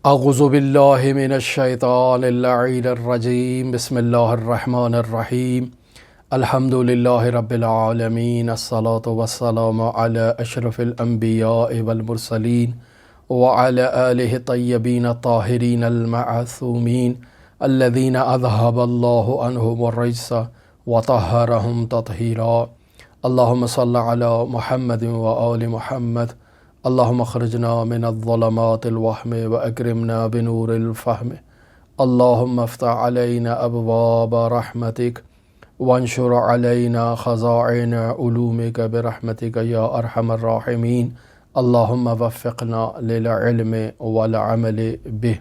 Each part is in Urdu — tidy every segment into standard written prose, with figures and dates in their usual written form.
اعوذ باللہ من الشیطان اللعین الرجیم بسم اللہ الرحمن الرحیم الحمد للہ رب العالمین الصلاة والسلام علی اشرف الانبیاء والمرسلین وعلی آلہ الطیبین الطاہرین المعصومین الذین اذہب اللہ عنہم الرجس وطہرہم تطہیرا اللہم صل علی محمد وآل محمد اللہم اخرجنا من الظلمات الوہم واکرمنا بنور الفہم اللہم افتح علینا ابواب رحمتک وانشر علینا خزائن علومک برحمتک یا ارحم الراحمین اللہم وفقنا للعلم والعمل بہ۔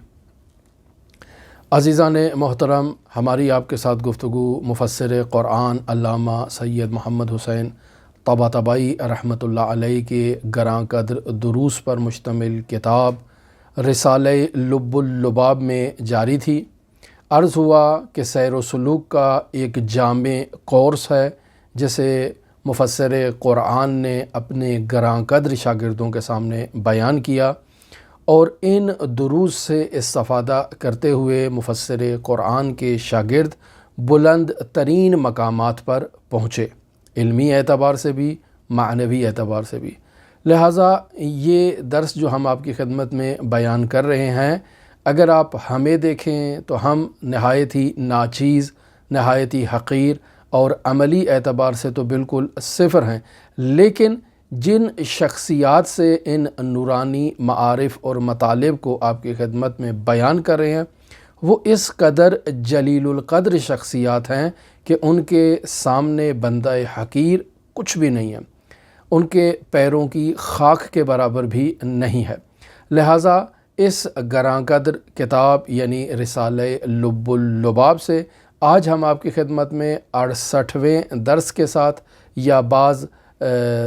عزیزان محترم، ہماری آپ کے ساتھ گفتگو مفسر قرآن علامہ سید محمد حسین طباطبائی رحمۃ اللہ علیہ کے گراں قدر دروس پر مشتمل کتاب رسالہ لب اللباب میں جاری تھی۔ عرض ہوا کہ سیر و سلوک کا ایک جامع کورس ہے جسے مفسر قرآن نے اپنے گراں قدر شاگردوں کے سامنے بیان کیا، اور ان دروس سے استفادہ کرتے ہوئے مفسر قرآن کے شاگرد بلند ترین مقامات پر پہنچے، علمی اعتبار سے بھی معنوی اعتبار سے بھی۔ لہٰذا یہ درس جو ہم آپ کی خدمت میں بیان کر رہے ہیں، اگر آپ ہمیں دیکھیں تو ہم نہایت ہی ناچیز، نہایت ہی حقیر اور عملی اعتبار سے تو بالکل صفر ہیں، لیکن جن شخصیات سے ان نورانی معارف اور مطالب کو آپ کی خدمت میں بیان کر رہے ہیں، وہ اس قدر جلیل القدر شخصیات ہیں کہ ان کے سامنے بندہ حقیر کچھ بھی نہیں ہے، ان کے پیروں کی خاک کے برابر بھی نہیں ہے۔ لہٰذا اس گراں قدر کتاب یعنی رسالہ لب اللباب سے آج ہم آپ کی خدمت میں 68ویں درس کے ساتھ، یا بعض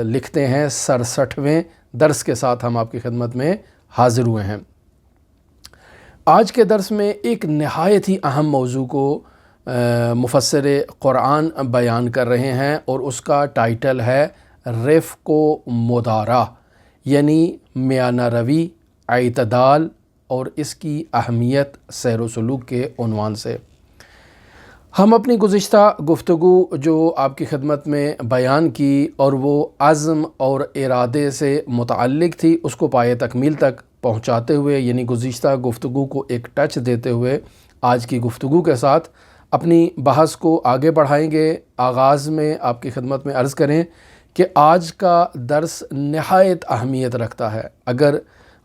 لکھتے ہیں 67ویں درس کے ساتھ ہم آپ کی خدمت میں حاضر ہوئے ہیں۔ آج کے درس میں ایک نہایت ہی اہم موضوع کو مفسر قرآن بیان کر رہے ہیں، اور اس کا ٹائٹل ہے رفق و مدارا، یعنی میانہ روی، اعتدال اور اس کی اہمیت سیر و سلوک کے عنوان سے۔ ہم اپنی گزشتہ گفتگو جو آپ کی خدمت میں بیان کی اور وہ عزم اور ارادے سے متعلق تھی، اس کو پایہ تکمیل تک پہنچاتے ہوئے، یعنی گزشتہ گفتگو کو ایک ٹچ دیتے ہوئے آج کی گفتگو کے ساتھ اپنی بحث کو آگے بڑھائیں گے۔ آغاز میں آپ کی خدمت میں عرض کریں کہ آج کا درس نہایت اہمیت رکھتا ہے۔ اگر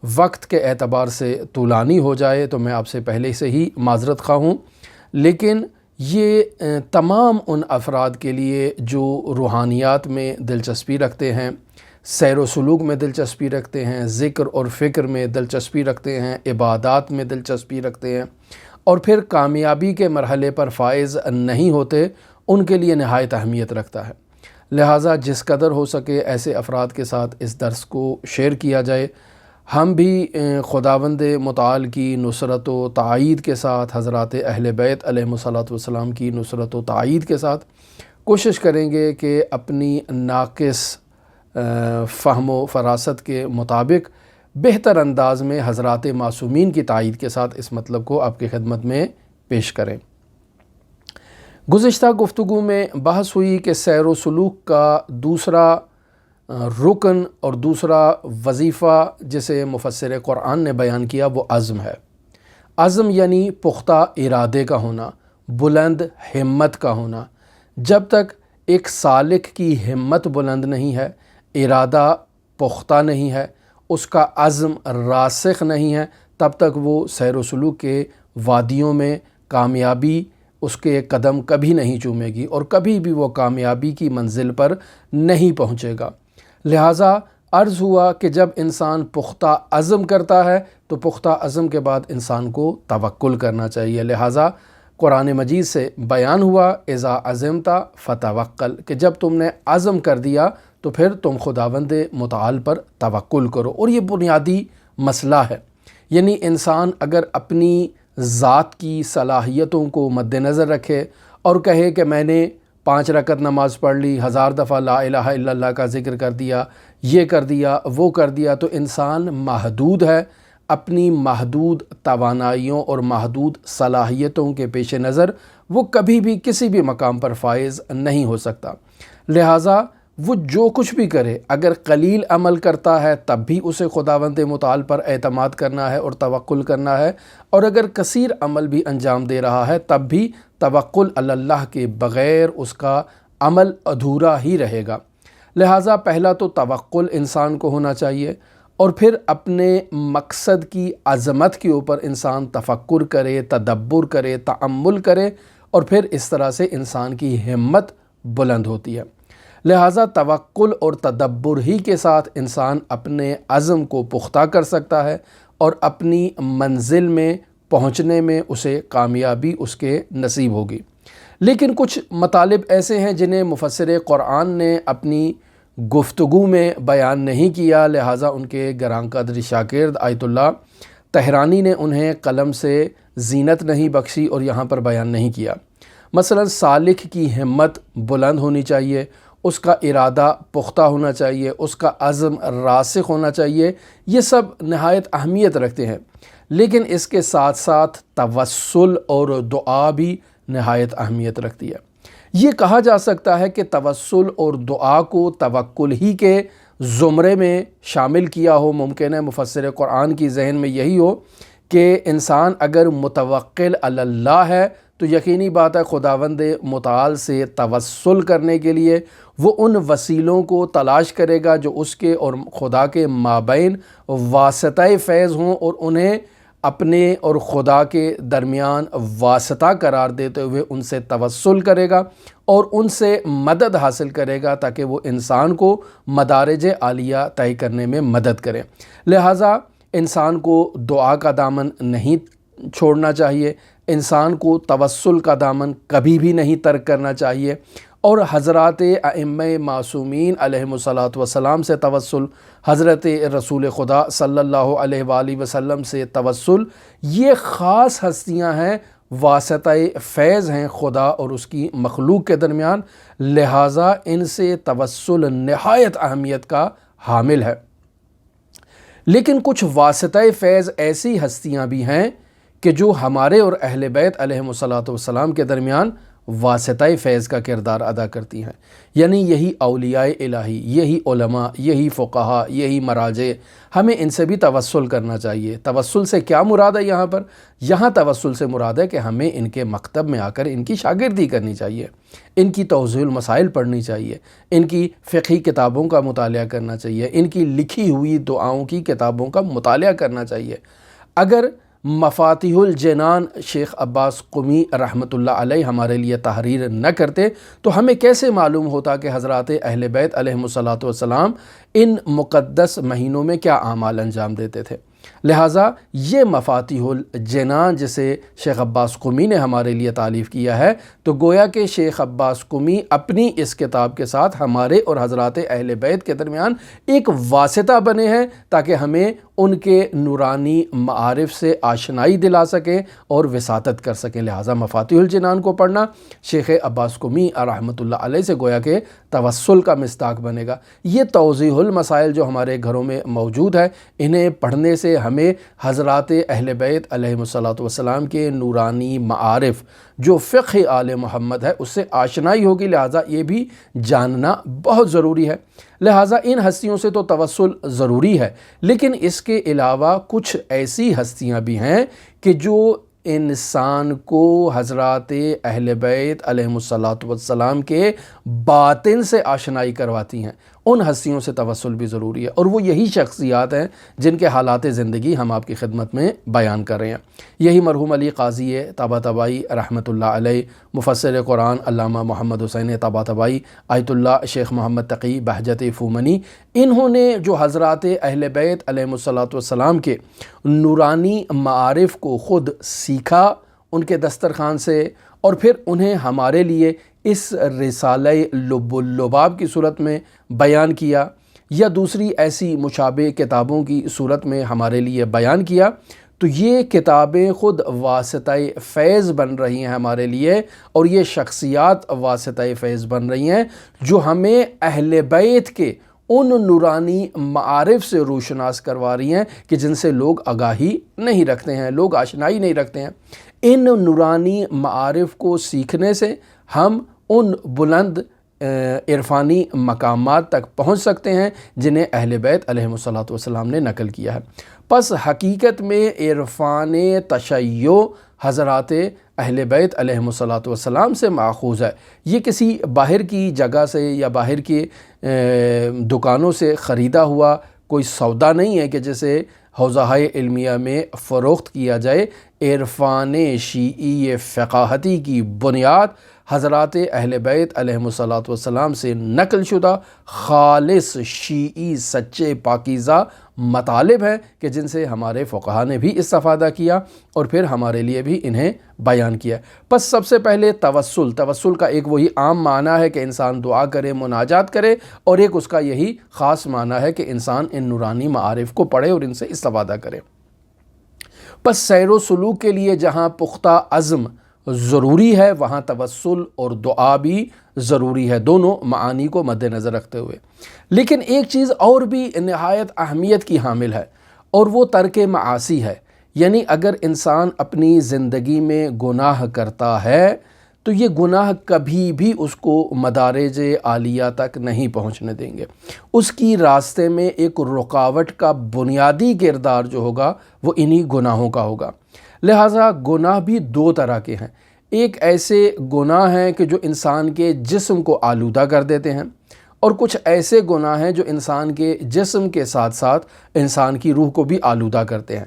وقت کے اعتبار سے طولانی ہو جائے تو میں آپ سے پہلے سے ہی معذرت خواہ ہوں، لیکن یہ تمام ان افراد کے لیے جو روحانیات میں دلچسپی رکھتے ہیں، سیر و سلوک میں دلچسپی رکھتے ہیں، ذکر اور فکر میں دلچسپی رکھتے ہیں، عبادات میں دلچسپی رکھتے ہیں، اور پھر کامیابی کے مرحلے پر فائز نہیں ہوتے، ان کے لیے نہایت اہمیت رکھتا ہے۔ لہٰذا جس قدر ہو سکے ایسے افراد کے ساتھ اس درس کو شیئر کیا جائے۔ ہم بھی خداوند متعال کی نصرت و تائید کے ساتھ، حضرات اہل بیت علیہم الصلاۃ والسلام کی نصرت و تائید کے ساتھ کوشش کریں گے کہ اپنی ناقص فہم و فراست کے مطابق بہتر انداز میں حضرات معصومین کی تائید کے ساتھ اس مطلب کو آپ کی خدمت میں پیش کریں۔ گزشتہ گفتگو میں بحث ہوئی کہ سیر و سلوک کا دوسرا رکن اور دوسرا وظیفہ جسے مفسر قرآن نے بیان کیا وہ عزم ہے۔ عزم یعنی پختہ ارادے کا ہونا، بلند ہمت کا ہونا۔ جب تک ایک سالک کی ہمت بلند نہیں ہے، ارادہ پختہ نہیں ہے، اس کا عزم راسخ نہیں ہے، تب تک وہ سیر و سلوک کے وادیوں میں کامیابی اس کے قدم کبھی نہیں چومے گی، اور کبھی بھی وہ کامیابی کی منزل پر نہیں پہنچے گا۔ لہٰذا عرض ہوا کہ جب انسان پختہ عزم کرتا ہے تو پختہ عزم کے بعد انسان کو توکل کرنا چاہیے۔ لہٰذا قرآن مجید سے بیان ہوا اذا عزمت فتوکل، کہ جب تم نے عزم کر دیا تو پھر تم خداوند متعال پر توکل کرو، اور یہ بنیادی مسئلہ ہے۔ یعنی انسان اگر اپنی ذات کی صلاحیتوں کو مد نظر رکھے اور کہے کہ میں نے 5 رکعت نماز پڑھ لی، 1000 دفعہ لا الہ الا اللہ کا ذکر کر دیا، یہ کر دیا وہ کر دیا، تو انسان محدود ہے، اپنی محدود توانائیوں اور محدود صلاحیتوں کے پیش نظر وہ کبھی بھی کسی بھی مقام پر فائز نہیں ہو سکتا۔ لہٰذا وہ جو کچھ بھی کرے، اگر قلیل عمل کرتا ہے تب بھی اسے خداوند متعال پر اعتماد کرنا ہے اور توکل کرنا ہے، اور اگر کثیر عمل بھی انجام دے رہا ہے تب بھی توکل علی اللہ کے بغیر اس کا عمل ادھورا ہی رہے گا۔ لہٰذا پہلا تو توکل انسان کو ہونا چاہیے، اور پھر اپنے مقصد کی عظمت کے اوپر انسان تفکر کرے، تدبر کرے، تأمل کرے، اور پھر اس طرح سے انسان کی ہمت بلند ہوتی ہے۔ لہٰذا توکل اور تدبر ہی کے ساتھ انسان اپنے عزم کو پختہ کر سکتا ہے، اور اپنی منزل میں پہنچنے میں اسے کامیابی اس کے نصیب ہوگی۔ لیکن کچھ مطالب ایسے ہیں جنہیں مفسر قرآن نے اپنی گفتگو میں بیان نہیں کیا، لہٰذا ان کے گراں قدر شاگرد آیت اللہ طہرانی نے انہیں قلم سے زینت نہیں بخشی اور یہاں پر بیان نہیں کیا۔ مثلا سالک کی ہمت بلند ہونی چاہیے، اس کا ارادہ پختہ ہونا چاہیے، اس کا عزم راسخ ہونا چاہیے، یہ سب نہایت اہمیت رکھتے ہیں۔ لیکن اس کے ساتھ ساتھ توسل اور دعا بھی نہایت اہمیت رکھتی ہے۔ یہ کہا جا سکتا ہے کہ توسل اور دعا کو توکل ہی کے زمرے میں شامل کیا ہو۔ ممکن ہے مفسر قرآن کی ذہن میں یہی ہو کہ انسان اگر متوکل علی اللہ ہے تو یقینی بات ہے خداوند متعال سے توسل کرنے کے لیے وہ ان وسیلوں کو تلاش کرے گا جو اس کے اور خدا کے مابین واسطہ فیض ہوں، اور انہیں اپنے اور خدا کے درمیان واسطہ قرار دیتے ہوئے ان سے توسل کرے گا اور ان سے مدد حاصل کرے گا تاکہ وہ انسان کو مدارج عالیہ طے کرنے میں مدد کرے۔ لہٰذا انسان کو دعا کا دامن نہیں چھوڑنا چاہیے، انسان کو توسل کا دامن کبھی بھی نہیں ترک کرنا چاہیے، اور حضرات ائمہ معصومین علیہم الصلاۃ والسلام سے توسل، حضرت رسول خدا صلی اللہ علیہ وآلہ وسلم سے توسل، یہ خاص ہستیاں ہیں، واسطہ فیض ہیں خدا اور اس کی مخلوق کے درمیان، لہٰذا ان سے توسل نہایت اہمیت کا حامل ہے۔ لیکن کچھ واسطہ فیض ایسی ہستیاں بھی ہیں کہ جو ہمارے اور اہل بیت علیہم الصلاۃ والسلام کے درمیان واسطہ فیض کا کردار ادا کرتی ہیں، یعنی یہی اولیاء الہی، یہی علماء، یہی فقہاء، یہی مراجع، ہمیں ان سے بھی توسل کرنا چاہیے۔ توسل سے کیا مراد ہے یہاں توسل سے مراد ہے کہ ہمیں ان کے مکتب میں آ کر ان کی شاگردی کرنی چاہیے، ان کی توضیح المسائل پڑھنی چاہیے، ان کی فقہی کتابوں کا مطالعہ کرنا چاہیے، ان کی لکھی ہوئی دعاؤں کی کتابوں کا مطالعہ کرنا چاہیے۔ اگر مفاتیح الجنان شیخ عباس قمی رحمۃ اللہ علیہ ہمارے لیے تحریر نہ کرتے تو ہمیں کیسے معلوم ہوتا کہ حضرات اہل بیت علیہم الصلاۃ والسلام ان مقدس مہینوں میں کیا اعمال انجام دیتے تھے۔ لہٰذا یہ مفاتیح الجنان جسے شیخ عباس قمی نے ہمارے لیے تالیف کیا ہے، تو گویا کہ شیخ عباس قمی اپنی اس کتاب کے ساتھ ہمارے اور حضرات اہل بیت کے درمیان ایک واسطہ بنے ہیں تاکہ ہمیں ان کے نورانی معارف سے آشنائی دلا سکیں اور وساطت کر سکیں۔ لہٰذا مفاتیح الجنان کو پڑھنا شیخ عباس قمی رحمۃ اللہ علیہ سے گویا کہ توسل کا مصداق بنے گا۔ یہ توضیح المسائل جو ہمارے گھروں میں موجود ہے، انہیں پڑھنے سے ہمیں حضرات اہل بیت علیہم الصلاۃ والسلام کے نورانی معارف جو فقہ آل محمد ہے اس سے آشنائی ہوگی، لہٰذا یہ بھی جاننا بہت ضروری ہے۔ لہٰذا ان ہستیوں سے تو توسل ضروری ہے، لیکن اس کے علاوہ کچھ ایسی ہستیاں بھی ہیں کہ جو انسان کو حضرات اہل بیت علیہم الصلاۃ والسلام کے باطن سے آشنائی کرواتی ہیں، ان ہستیوں سے توسل بھی ضروری ہے، اور وہ یہی شخصیات ہیں جن کے حالات زندگی ہم آپ کی خدمت میں بیان کر رہے ہیں۔ یہی مرحوم علی قاضی طباطبائی رحمۃ اللہ علیہ، مفسر قرآن علامہ محمد حسین طباطبائی، آیت اللہ شیخ محمد تقی بہجت فومنی، انہوں نے جو حضرات اہل بیت علیہم الصلاۃ والسلام کے نورانی معارف کو خود سیکھا ان کے دسترخوان سے، اور پھر انہیں ہمارے لیے اس رسالہ لب اللباب کی صورت میں بیان کیا، یا دوسری ایسی مشابہ کتابوں کی صورت میں ہمارے لیے بیان کیا، تو یہ کتابیں خود واسطہ فیض بن رہی ہیں ہمارے لیے، اور یہ شخصیات واسطہ فیض بن رہی ہیں جو ہمیں اہل بیت کے ان نورانی معارف سے روشناس کروا رہی ہیں کہ جن سے لوگ آگاہی نہیں رکھتے ہیں، لوگ آشنائی نہیں رکھتے ہیں۔ ان نورانی معارف کو سیکھنے سے ہم ان بلند عرفانی مقامات تک پہنچ سکتے ہیں جنہیں اہل بیت علیہم الصلوۃ نے نقل کیا ہے۔ پس حقیقت میں عرفان تشیع حضرات اہل بیت علیہم الصلوۃ سے ماخوذ ہے۔ یہ کسی باہر کی جگہ سے یا باہر کی دکانوں سے خریدا ہوا کوئی سودا نہیں ہے کہ جسے حوزہ علمیہ میں فروخت کیا جائے۔ عرفان شیعی فقاہتی کی بنیاد حضرات اہل بیت علیہم الصلوۃ سے نقل شدہ خالص شیعی سچے پاکیزہ مطالب ہیں کہ جن سے ہمارے فقہا نے بھی استفادہ کیا اور پھر ہمارے لیے بھی انہیں بیان کیا۔ پس سب سے پہلے توسل کا ایک وہی عام معنی ہے کہ انسان دعا کرے، مناجات کرے، اور ایک اس کا یہی خاص معنی ہے کہ انسان ان نورانی معارف کو پڑھے اور ان سے استفادہ کرے۔ پس سیر و سلوک کے لیے جہاں پختہ عزم ضروری ہے وہاں توسل اور دعا بھی ضروری ہے، دونوں معانی کو مد نظر رکھتے ہوئے۔ لیکن ایک چیز اور بھی نہایت اہمیت کی حامل ہے اور وہ ترک معاصی ہے۔ یعنی اگر انسان اپنی زندگی میں گناہ کرتا ہے تو یہ گناہ کبھی بھی اس کو مدارج عالیہ تک نہیں پہنچنے دیں گے۔ اس کی راستے میں ایک رکاوٹ کا بنیادی کردار جو ہوگا وہ انہی گناہوں کا ہوگا۔ لہٰذا گناہ بھی دو طرح کے ہیں۔ ایک ایسے گناہ ہیں کہ جو انسان کے جسم کو آلودہ کر دیتے ہیں، اور کچھ ایسے گناہ ہیں جو انسان کے جسم کے ساتھ ساتھ انسان کی روح کو بھی آلودہ کرتے ہیں۔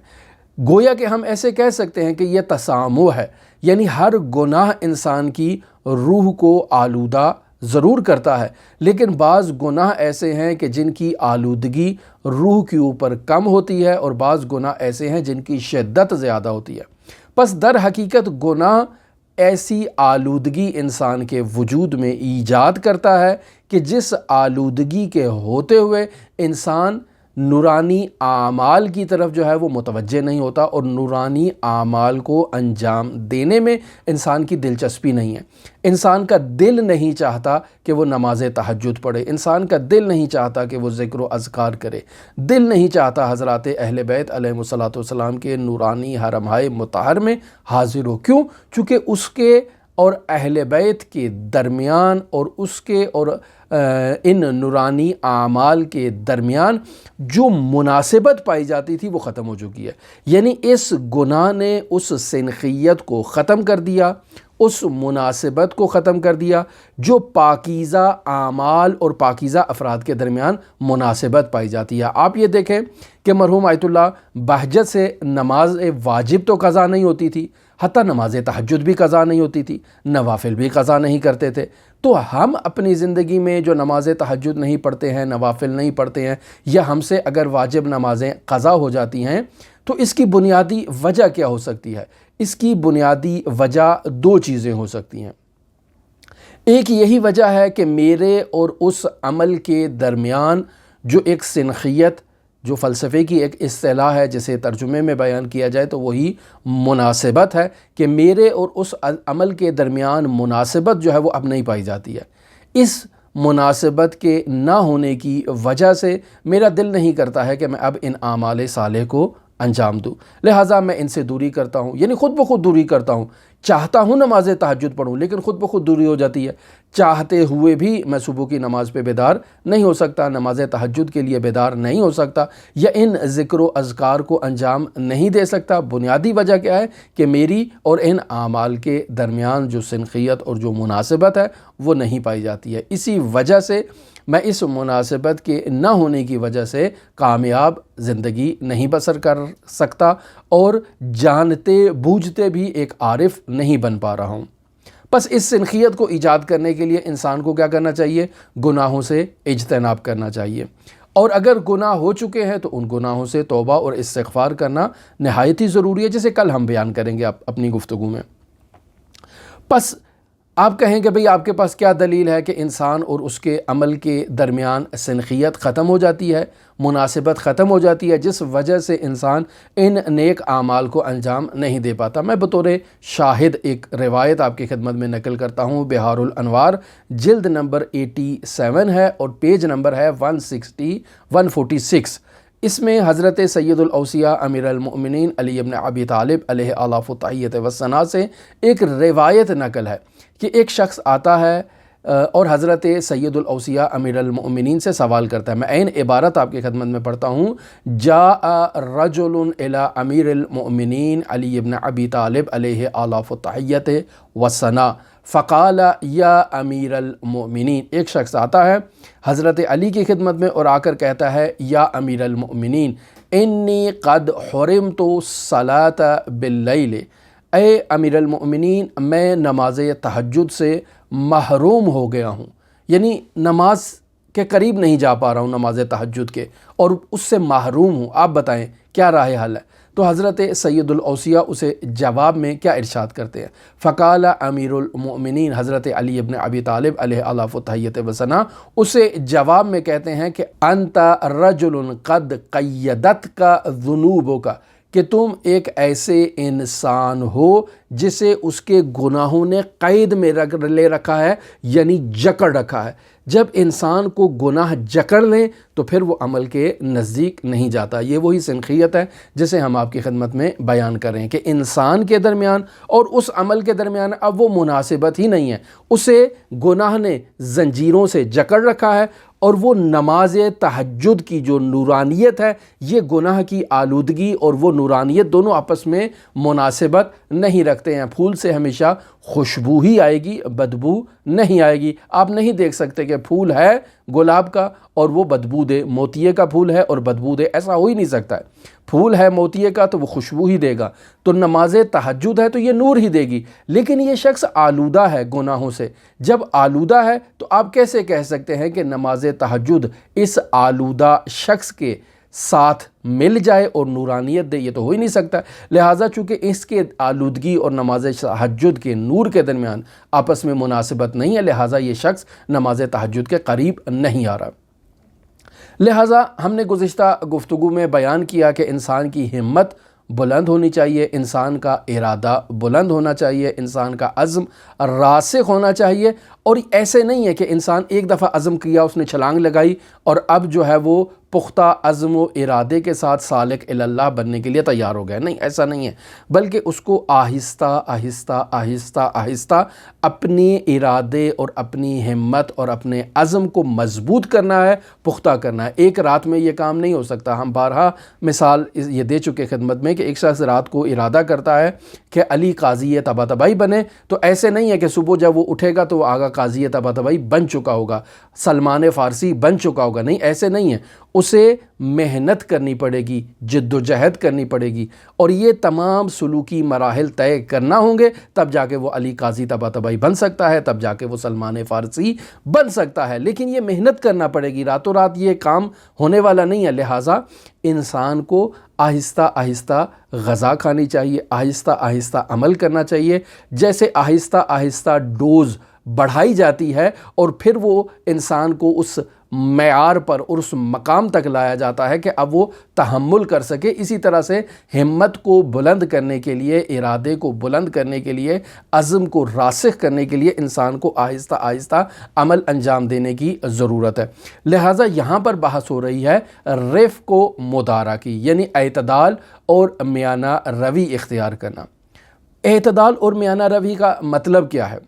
گویا کہ ہم ایسے کہہ سکتے ہیں کہ یہ تسامح ہے، یعنی ہر گناہ انسان کی روح کو آلودہ ضرور کرتا ہے، لیکن بعض گناہ ایسے ہیں کہ جن کی آلودگی روح کے اوپر کم ہوتی ہے اور بعض گناہ ایسے ہیں جن کی شدت زیادہ ہوتی ہے۔ پس در حقیقت گناہ ایسی آلودگی انسان کے وجود میں ایجاد کرتا ہے کہ جس آلودگی کے ہوتے ہوئے انسان نورانی اعمال کی طرف جو ہے وہ متوجہ نہیں ہوتا، اور نورانی اعمال کو انجام دینے میں انسان کی دلچسپی نہیں ہے۔ انسان کا دل نہیں چاہتا کہ وہ نماز تہجد پڑھے، انسان کا دل نہیں چاہتا کہ وہ ذکر و اذکار کرے، دل نہیں چاہتا حضرات اہل بیت علیہم الصلوۃ کے نورانی حرمہائے مطہر میں حاضر ہو۔ کیوں؟ چونکہ اس کے اور اہل بیت کے درمیان اور اس کے اور ان نورانی اعمال کے درمیان جو مناسبت پائی جاتی تھی وہ ختم ہو چکی ہے۔ یعنی اس گناہ نے اس سنخیت کو ختم کر دیا، اس مناسبت کو ختم کر دیا جو پاکیزہ اعمال اور پاکیزہ افراد کے درمیان مناسبت پائی جاتی ہے۔ آپ یہ دیکھیں کہ مرحوم آیت اللہ بہجت سے نماز واجب تو قضا نہیں ہوتی تھی، حتیٰ نماز تہجد بھی قضا نہیں ہوتی تھی، نوافل بھی قضا نہیں کرتے تھے۔ تو ہم اپنی زندگی میں جو نماز تہجد نہیں پڑھتے ہیں، نوافل نہیں پڑھتے ہیں، یا ہم سے اگر واجب نمازیں قضا ہو جاتی ہیں تو اس کی بنیادی وجہ کیا ہو سکتی ہے؟ اس کی بنیادی وجہ دو چیزیں ہو سکتی ہیں۔ ایک یہی وجہ ہے کہ میرے اور اس عمل کے درمیان جو ایک سنخیت، جو فلسفے کی ایک اصطلاح ہے جسے ترجمے میں بیان کیا جائے تو وہی مناسبت ہے، کہ میرے اور اس عمل کے درمیان مناسبت جو ہے وہ اب نہیں پائی جاتی ہے۔ اس مناسبت کے نہ ہونے کی وجہ سے میرا دل نہیں کرتا ہے کہ میں اب ان اعمال صالح کو انجام دوں، لہٰذا میں ان سے دوری کرتا ہوں، یعنی خود بخود دوری کرتا ہوں۔ چاہتا ہوں نماز تہجد پڑھوں لیکن خود بخود دوری ہو جاتی ہے۔ چاہتے ہوئے بھی میں صبح کی نماز پہ بیدار نہیں ہو سکتا، نماز تہجد کے لیے بیدار نہیں ہو سکتا، یا ان ذکر و اذکار کو انجام نہیں دے سکتا۔ بنیادی وجہ کیا ہے کہ میری اور ان اعمال کے درمیان جو سنخیت اور جو مناسبت ہے وہ نہیں پائی جاتی ہے۔ اسی وجہ سے میں اس مناسبت کے نہ ہونے کی وجہ سے کامیاب زندگی نہیں بسر کر سکتا اور جانتے بوجھتے بھی ایک عارف نہیں بن پا رہا ہوں۔ بس اس سنخیت کو ایجاد کرنے کے لیے انسان کو کیا کرنا چاہیے؟ گناہوں سے اجتناب کرنا چاہیے، اور اگر گناہ ہو چکے ہیں تو ان گناہوں سے توبہ اور استغفار کرنا نہایت ہی ضروری ہے، جسے کل ہم بیان کریں گے اپنی گفتگو میں۔ پس آپ کہیں کہ بھئی آپ کے پاس کیا دلیل ہے کہ انسان اور اس کے عمل کے درمیان سنخیت ختم ہو جاتی ہے، مناسبت ختم ہو جاتی ہے، جس وجہ سے انسان ان نیک اعمال کو انجام نہیں دے پاتا۔ میں بطور شاہد ایک روایت آپ کی خدمت میں نقل کرتا ہوں۔ بہار الانوار جلد نمبر 87 ہے اور پیج نمبر ہے 146۔ اس میں حضرت سید الاوصیاء امیر المؤمنین علی بن ابی طالب علیہ آلاف التحیۃ والثناء سے ایک روایت نقل ہے کہ ایک شخص آتا ہے اور حضرت سید الاوصیاء امیر المؤمنین سے سوال کرتا ہے۔ میں عین عبارت آپ کی خدمت میں پڑھتا ہوں۔ جاء رجل الی امیر المؤمنین علی بن ابی طالب علیہ آلاف التحیۃ والثناء فقال یا امیر المؤمنین، ایک شخص آتا ہے حضرت علی کی خدمت میں اور آ کر کہتا ہے یا امیر المؤمنین انی قد حرمت الصلاۃ باللیل، اے امیر المؤمنین میں نماز تہجد سے محروم ہو گیا ہوں، یعنی نماز کے قریب نہیں جا پا رہا ہوں، نماز تہجد کے، اور اس سے محروم ہوں، آپ بتائیں کیا راہ حل ہے؟ تو حضرت سید الاوصیاء اسے جواب میں کیا ارشاد کرتے ہیں؟ فقال امیر المؤمنین، حضرت علی ابن ابی طالب علیہ آلاف التحیۃ والثناء اسے جواب میں کہتے ہیں کہ انت رجل قد قیدتک ذنوبک، کہ تم ایک ایسے انسان ہو جسے اس کے گناہوں نے قید میں لے رکھا ہے، یعنی جکڑ رکھا ہے۔ جب انسان کو گناہ جکڑ لیں تو پھر وہ عمل کے نزدیک نہیں جاتا۔ یہ وہی سنخیت ہے جسے ہم آپ کی خدمت میں بیان کر رہے ہیں کہ انسان کے درمیان اور اس عمل کے درمیان اب وہ مناسبت ہی نہیں ہے، اسے گناہ نے زنجیروں سے جکڑ رکھا ہے، اور وہ نماز تہجد کی جو نورانیت ہے، یہ گناہ کی آلودگی اور وہ نورانیت دونوں آپس میں مناسبت نہیں رکھتے ہیں۔ پھول سے ہمیشہ خوشبو ہی آئے گی، بدبو نہیں آئے گی۔ آپ نہیں دیکھ سکتے کہ پھول ہے گلاب کا اور وہ بدبو دے، موتیے کا پھول ہے اور بدبو دے، ایسا ہو ہی نہیں سکتا ہے۔ پھول ہے موتیے کا تو وہ خوشبو ہی دے گا، تو نماز تہجد ہے تو یہ نور ہی دے گی، لیکن یہ شخص آلودہ ہے گناہوں سے۔ جب آلودہ ہے تو آپ کیسے کہہ سکتے ہیں کہ نماز تہجد اس آلودہ شخص کے ساتھ مل جائے اور نورانیت دے؟ یہ تو ہو ہی نہیں سکتا۔ لہٰذا چونکہ اس کے آلودگی اور نماز تہجد کے نور کے درمیان آپس میں مناسبت نہیں ہے، لہٰذا یہ شخص نماز تہجد کے قریب نہیں آ رہا۔ لہٰذا ہم نے گزشتہ گفتگو میں بیان کیا کہ انسان کی ہمت بلند ہونی چاہیے، انسان کا ارادہ بلند ہونا چاہیے، انسان کا عزم راسخ ہونا چاہیے، اور ایسے نہیں ہے کہ انسان ایک دفعہ عزم کیا، اس نے چھلانگ لگائی اور اب جو ہے وہ پختہ عزم و ارادے کے ساتھ سالک اللہ بننے کے لیے تیار ہو گیا۔ نہیں، ایسا نہیں ہے، بلکہ اس کو آہستہ آہستہ آہستہ آہستہ اپنے ارادے اور اپنی ہمت اور اپنے عزم کو مضبوط کرنا ہے، پختہ کرنا ہے۔ ایک رات میں یہ کام نہیں ہو سکتا۔ ہم بارہا مثال یہ دے چکے خدمت میں کہ ایک شخص رات کو ارادہ کرتا ہے کہ علی قاضی طباطبائی بنے، تو ایسے نہیں ہے کہ صبح جب وہ اٹھے گا تو وہ آگا قاضی طباطبائی بن چکا ہوگا، سلمان فارسی بن چکا ہوگا۔ نہیں، ایسے نہیں ہے، اسے محنت کرنی پڑے گی، جد و جہد کرنی پڑے گی، اور یہ تمام سلوکی مراحل طے کرنا ہوں گے، تب جا کے وہ علی قاضی طباطبائی بن سکتا ہے، تب جا کے وہ سلمان فارسی بن سکتا ہے۔ لیکن یہ محنت کرنا پڑے گی، راتوں رات یہ کام ہونے والا نہیں ہے۔ لہٰذا انسان کو آہستہ آہستہ غذا کھانی چاہیے، آہستہ آہستہ عمل کرنا چاہیے۔ جیسے آہستہ آہستہ ڈوز بڑھائی جاتی ہے اور پھر وہ انسان کو اس معیار پر اور اس مقام تک لایا جاتا ہے کہ اب وہ تحمل کر سکے، اسی طرح سے ہمت کو بلند کرنے کے لیے، ارادے کو بلند کرنے کے لیے، عزم کو راسخ کرنے کے لیے انسان کو آہستہ آہستہ عمل انجام دینے کی ضرورت ہے۔ لہٰذا یہاں پر بحث ہو رہی ہے رفق و مدارا کی، یعنی اعتدال اور میانہ روی اختیار کرنا۔ اعتدال اور میانہ روی کا مطلب کیا ہے؟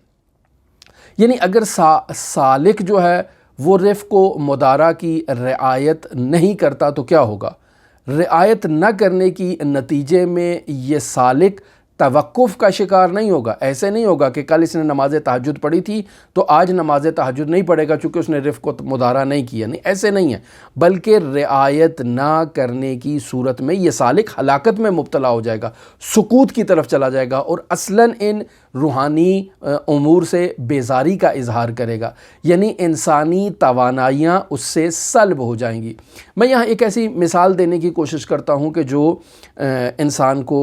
یعنی اگر سالک جو ہے وہ رفق و مدارا کی رعایت نہیں کرتا تو کیا ہوگا؟ رعایت نہ کرنے کی نتیجے میں یہ سالک توقف کا شکار نہیں ہوگا۔ ایسے نہیں ہوگا کہ کل اس نے نماز تہجد پڑھی تھی تو آج نماز تہجد نہیں پڑھے گا چونکہ اس نے رفق و مدارا نہیں کیا۔ نہیں، ایسے نہیں ہے، بلکہ رعایت نہ کرنے کی صورت میں یہ سالک ہلاکت میں مبتلا ہو جائے گا، سقوط کی طرف چلا جائے گا، اور اصلاً ان روحانی امور سے بیزاری کا اظہار کرے گا، یعنی انسانی توانائیاں اس سے سلب ہو جائیں گی۔ میں یہاں ایک ایسی مثال دینے کی کوشش کرتا ہوں کہ جو انسان کو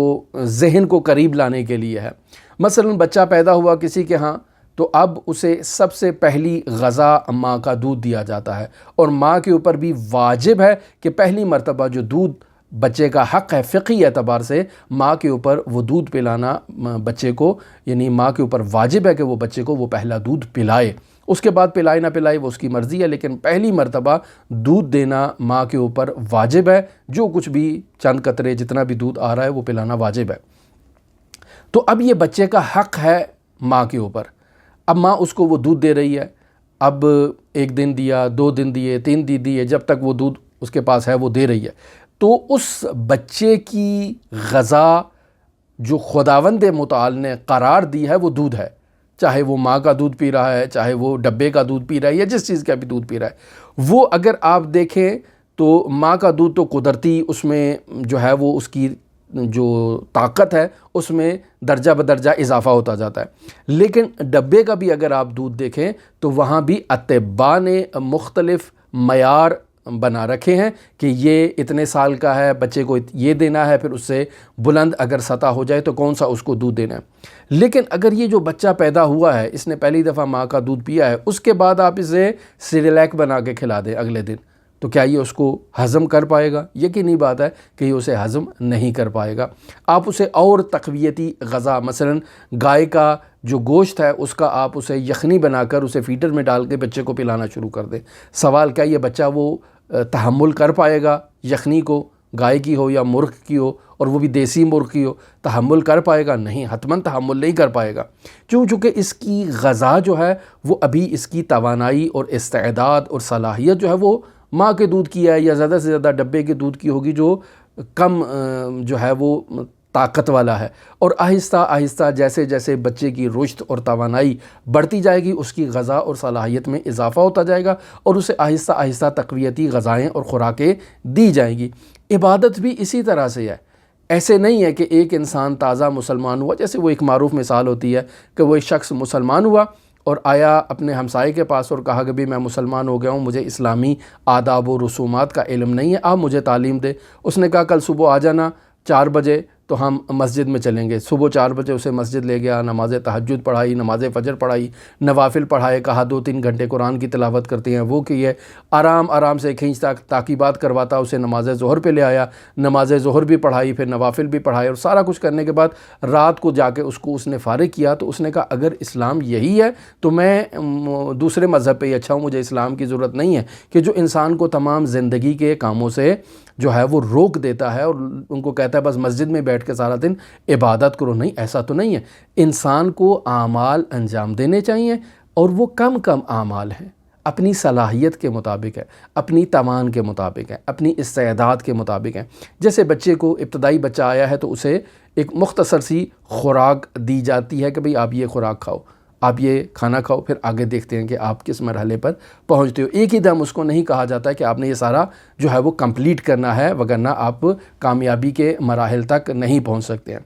ذہن کو قریب لانے کے لیے ہے۔ مثلا بچہ پیدا ہوا کسی کے ہاں، تو اب اسے سب سے پہلی غذا ماں کا دودھ دیا جاتا ہے، اور ماں کے اوپر بھی واجب ہے کہ پہلی مرتبہ جو دودھ بچے کا حق ہے فقہی اعتبار سے، ماں کے اوپر وہ دودھ پلانا بچے کو، یعنی ماں کے اوپر واجب ہے کہ وہ بچے کو وہ پہلا دودھ پلائے۔ اس کے بعد پلائے نہ پلائے وہ اس کی مرضی ہے، لیکن پہلی مرتبہ دودھ دینا ماں کے اوپر واجب ہے، جو کچھ بھی چند قطرے جتنا بھی دودھ آ رہا ہے وہ پلانا واجب ہے۔ تو اب یہ بچے کا حق ہے ماں کے اوپر۔ اب ماں اس کو وہ دودھ دے رہی ہے، اب 1 دن دیا، 2 دن دیے، 3 دن دیے، جب تک وہ دودھ اس کے پاس ہے وہ دے رہی ہے۔ تو اس بچے کی غذا جو خداوند متعال نے قرار دی ہے وہ دودھ ہے، چاہے وہ ماں کا دودھ پی رہا ہے، چاہے وہ ڈبے کا دودھ پی رہا ہے، یا جس چیز کا بھی دودھ پی رہا ہے، وہ اگر آپ دیکھیں تو ماں کا دودھ تو قدرتی اس میں جو ہے وہ اس کی جو طاقت ہے اس میں درجہ بدرجہ اضافہ ہوتا جاتا ہے، لیکن ڈبے کا بھی اگر آپ دودھ دیکھیں تو وہاں بھی اطباء نے مختلف معیار بنا رکھے ہیں کہ یہ اتنے سال کا ہے، بچے کو یہ دینا ہے، پھر اس سے بلند اگر سطح ہو جائے تو کون سا اس کو دودھ دینا ہے۔ لیکن اگر یہ جو بچہ پیدا ہوا ہے، اس نے پہلی دفعہ ماں کا دودھ پیا ہے، اس کے بعد آپ اسے سیریلیک بنا کے کھلا دیں اگلے دن، تو کیا یہ اس کو ہضم کر پائے گا؟ یقینی بات ہے کہ یہ اسے ہضم نہیں کر پائے گا۔ آپ اسے اور تقویتی غذا، مثلا گائے کا جو گوشت ہے اس کا آپ اسے یخنی بنا کر اسے فیڈر میں ڈال کے بچے کو پلانا شروع کر دیں۔ سوال کیا یہ بچہ وہ تحمل کر پائے گا یخنی کو، گائے کی ہو یا مرغ کی ہو، اور وہ بھی دیسی مرغ کی ہو، تحمل کر پائے گا؟ نہیں، حتماً تحمل نہیں کر پائے گا، چونکہ اس کی غذا جو ہے وہ ابھی اس کی توانائی اور استعداد اور صلاحیت جو ہے وہ ماں کے دودھ کی ہے، یا زیادہ سے زیادہ ڈبے کے دودھ کی ہوگی جو کم جو ہے وہ طاقت والا ہے۔ اور آہستہ آہستہ جیسے جیسے بچے کی رشد اور توانائی بڑھتی جائے گی، اس کی غذا اور صلاحیت میں اضافہ ہوتا جائے گا، اور اسے آہستہ آہستہ تقویتی غذائیں اور خوراکیں دی جائیں گی۔ عبادت بھی اسی طرح سے ہے، ایسے نہیں ہے کہ ایک انسان تازہ مسلمان ہوا، جیسے وہ ایک معروف مثال ہوتی ہے کہ وہ ایک شخص مسلمان ہوا اور آیا اپنے ہمسائے کے پاس اور کہا کہ بھی میں مسلمان ہو گیا ہوں، مجھے اسلامی آداب و رسومات کا علم نہیں ہے، آپ مجھے تعلیم دے۔ اس نے کہا کل صبح آ جانا 4 بجے تو ہم مسجد میں چلیں گے۔ صبح 4 بجے اسے مسجد لے گیا، نماز تہجد پڑھائی، نماز فجر پڑھائی، نوافل پڑھائے، کہا 2-3 گھنٹے قرآن کی تلاوت کرتے ہیں وہ کی ہے، آرام سے کھینچتا تاکیبات کرواتا، اسے نماز ظہر پہ لے آیا، نماز ظہر بھی پڑھائی، پھر نوافل بھی پڑھائے، اور سارا کچھ کرنے کے بعد رات کو جا کے اس نے فارغ کیا۔ تو اس نے کہا اگر اسلام یہی ہے تو میں دوسرے مذہب پہ ہی اچھا ہوں، مجھے اسلام کی ضرورت نہیں ہے، کہ جو انسان کو تمام زندگی کے کاموں سے جو ہے وہ روک دیتا ہے اور ان کو کہتا ہے بس مسجد میں بیٹھ کے سارا دن عبادت کرو۔ نہیں، ایسا تو نہیں ہے۔ انسان کو اعمال انجام دینے چاہیے، اور وہ کم اعمال ہیں، اپنی صلاحیت کے مطابق ہے، اپنی توان کے مطابق ہے، اپنی استعداد کے مطابق ہے۔ جیسے بچے کو ابتدائی بچہ آیا ہے تو اسے ایک مختصر سی خوراک دی جاتی ہے کہ بھئی آپ یہ خوراک کھاؤ، آپ یہ کھانا کھاؤ، پھر آگے دیکھتے ہیں کہ آپ کس مرحلے پر پہنچتے ہو۔ ایک ہی دم اس کو نہیں کہا جاتا ہے کہ آپ نے یہ سارا جو ہے وہ کمپلیٹ کرنا ہے، وگرنہ آپ کامیابی کے مراحل تک نہیں پہنچ سکتے ہیں۔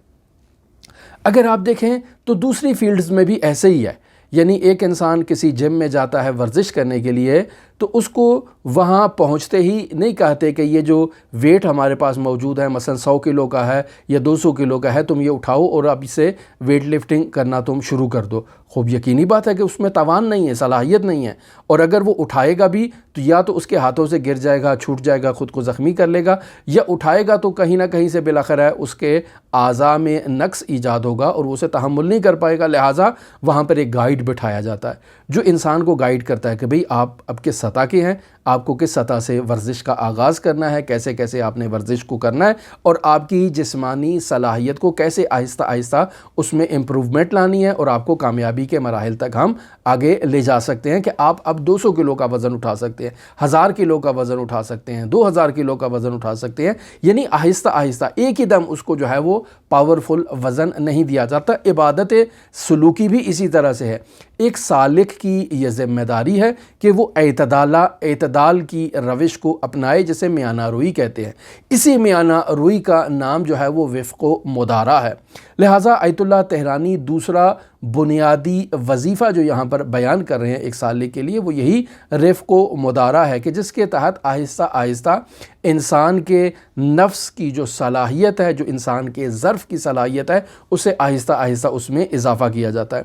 اگر آپ دیکھیں تو دوسری فیلڈز میں بھی ایسے ہی ہے، یعنی ایک انسان کسی جم میں جاتا ہے ورزش کرنے کے لیے، تو اس کو وہاں پہنچتے ہی نہیں کہتے کہ یہ جو ویٹ ہمارے پاس موجود ہے، مثلا 100 کلو کا ہے یا 200 کلو کا ہے، تم یہ اٹھاؤ اور اب اسے ویٹ لفٹنگ کرنا تم شروع کر دو۔ خوب یقینی بات ہے کہ اس میں توان نہیں ہے، صلاحیت نہیں ہے، اور اگر وہ اٹھائے گا بھی تو یا تو اس کے ہاتھوں سے گر جائے گا، چھوٹ جائے گا، خود کو زخمی کر لے گا، یا اٹھائے گا تو کہیں نہ کہیں سے بالآخر اس کے اعضاء میں نقص ایجاد ہوگا اور وہ اسے تحمل نہیں کر پائے گا۔ لہٰذا وہاں پر ایک گائیڈ بٹھایا جاتا ہے جو انسان کو گائیڈ کرتا ہے کہ بھئی آپ اب کس سطح کے ہیں، آپ کو کس سطح سے ورزش کا آغاز کرنا ہے، کیسے کیسے آپ نے ورزش کو کرنا ہے، اور آپ کی جسمانی صلاحیت کو کیسے آہستہ آہستہ اس میں امپروومنٹ لانی ہے، اور آپ کو کامیابی کے مراحل تک ہم آگے لے جا سکتے ہیں کہ آپ اب 200 کلو کا وزن اٹھا سکتے ہیں، 1000 کلو کا وزن اٹھا سکتے ہیں، 2000 کلو کا وزن اٹھا سکتے ہیں۔ یعنی آہستہ آہستہ ایک ہی دم اس کو جو ہے وہ پاورفل وزن نہیں دیا جاتا۔ عبادت سلوکی بھی اسی طرح سے ہے۔ ایک سالک کی یہ ذمہ داری ہے کہ وہ اعتدال کی روش کو اپنائے، جسے میانہ روئی کہتے ہیں۔ اسی میانہ روئی کا نام جو ہے وہ وفق و مدارا ہے۔ لہٰذا آیت اللہ طہرانی دوسرا بنیادی وظیفہ جو یہاں پر بیان کر رہے ہیں ایک سالے کے لیے، وہ یہی رفق و مدارہ ہے کہ جس کے تحت آہستہ آہستہ انسان کے نفس کی جو صلاحیت ہے، جو انسان کے ظرف کی صلاحیت ہے، اسے آہستہ آہستہ اس میں اضافہ کیا جاتا ہے۔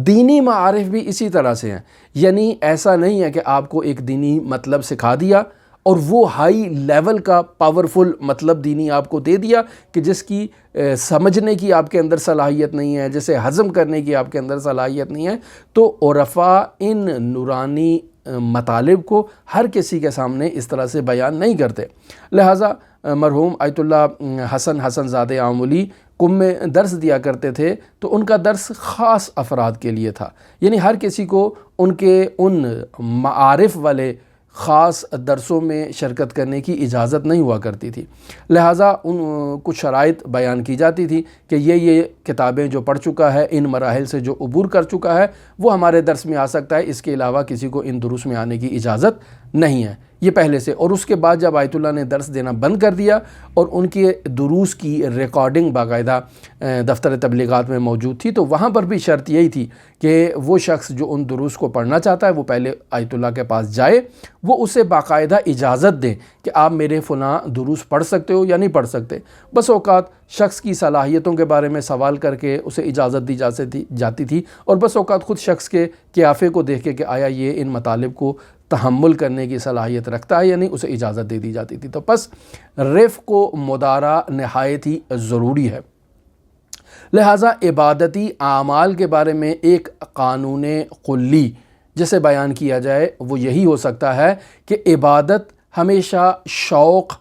دینی معارف بھی اسی طرح سے ہیں، یعنی ایسا نہیں ہے کہ آپ کو ایک دینی مطلب سکھا دیا اور وہ ہائی لیول کا پاورفل مطلب دینی آپ کو دے دیا کہ جس کی سمجھنے کی آپ کے اندر صلاحیت نہیں ہے، جسے ہضم کرنے کی آپ کے اندر صلاحیت نہیں ہے، تو عرفاء ان نورانی مطالب کو ہر کسی کے سامنے اس طرح سے بیان نہیں کرتے۔ لہٰذا مرحوم آیت اللہ حسن زادہ آملی قم میں درس دیا کرتے تھے تو ان کا درس خاص افراد کے لیے تھا، یعنی ہر کسی کو ان کے ان معارف والے خاص درسوں میں شرکت کرنے کی اجازت نہیں ہوا کرتی تھی۔ لہٰذا کچھ شرائط بیان کی جاتی تھی کہ یہ کتابیں جو پڑھ چکا ہے، ان مراحل سے جو عبور کر چکا ہے، وہ ہمارے درس میں آ سکتا ہے، اس کے علاوہ کسی کو ان دروس میں آنے کی اجازت نہیں ہے، یہ پہلے سے۔ اور اس کے بعد جب آیت اللہ نے درس دینا بند کر دیا اور ان کے دروس کی ریکارڈنگ باقاعدہ دفتر تبلیغات میں موجود تھی، تو وہاں پر بھی شرط یہی تھی کہ وہ شخص جو ان دروس کو پڑھنا چاہتا ہے وہ پہلے آیت اللہ کے پاس جائے، وہ اسے باقاعدہ اجازت دیں کہ آپ میرے فلاں دروس پڑھ سکتے ہو یا نہیں پڑھ سکتے۔ بس اوقات شخص کی صلاحیتوں کے بارے میں سوال کر کے اسے اجازت دی جاتی تھی، اور بس اوقات خود شخص کے قیافے کو دیکھ کے کہ آیا یہ ان مطالب کو تحمل کرنے کی صلاحیت رکھتا ہے یا نہیں، اسے اجازت دے دی جاتی تھی۔ تو پس رفق و مدارہ نہایت ہی ضروری ہے۔ لہٰذا عبادتی اعمال کے بارے میں ایک قانون کلی جسے بیان کیا جائے وہ یہی ہو سکتا ہے کہ عبادت ہمیشہ شوق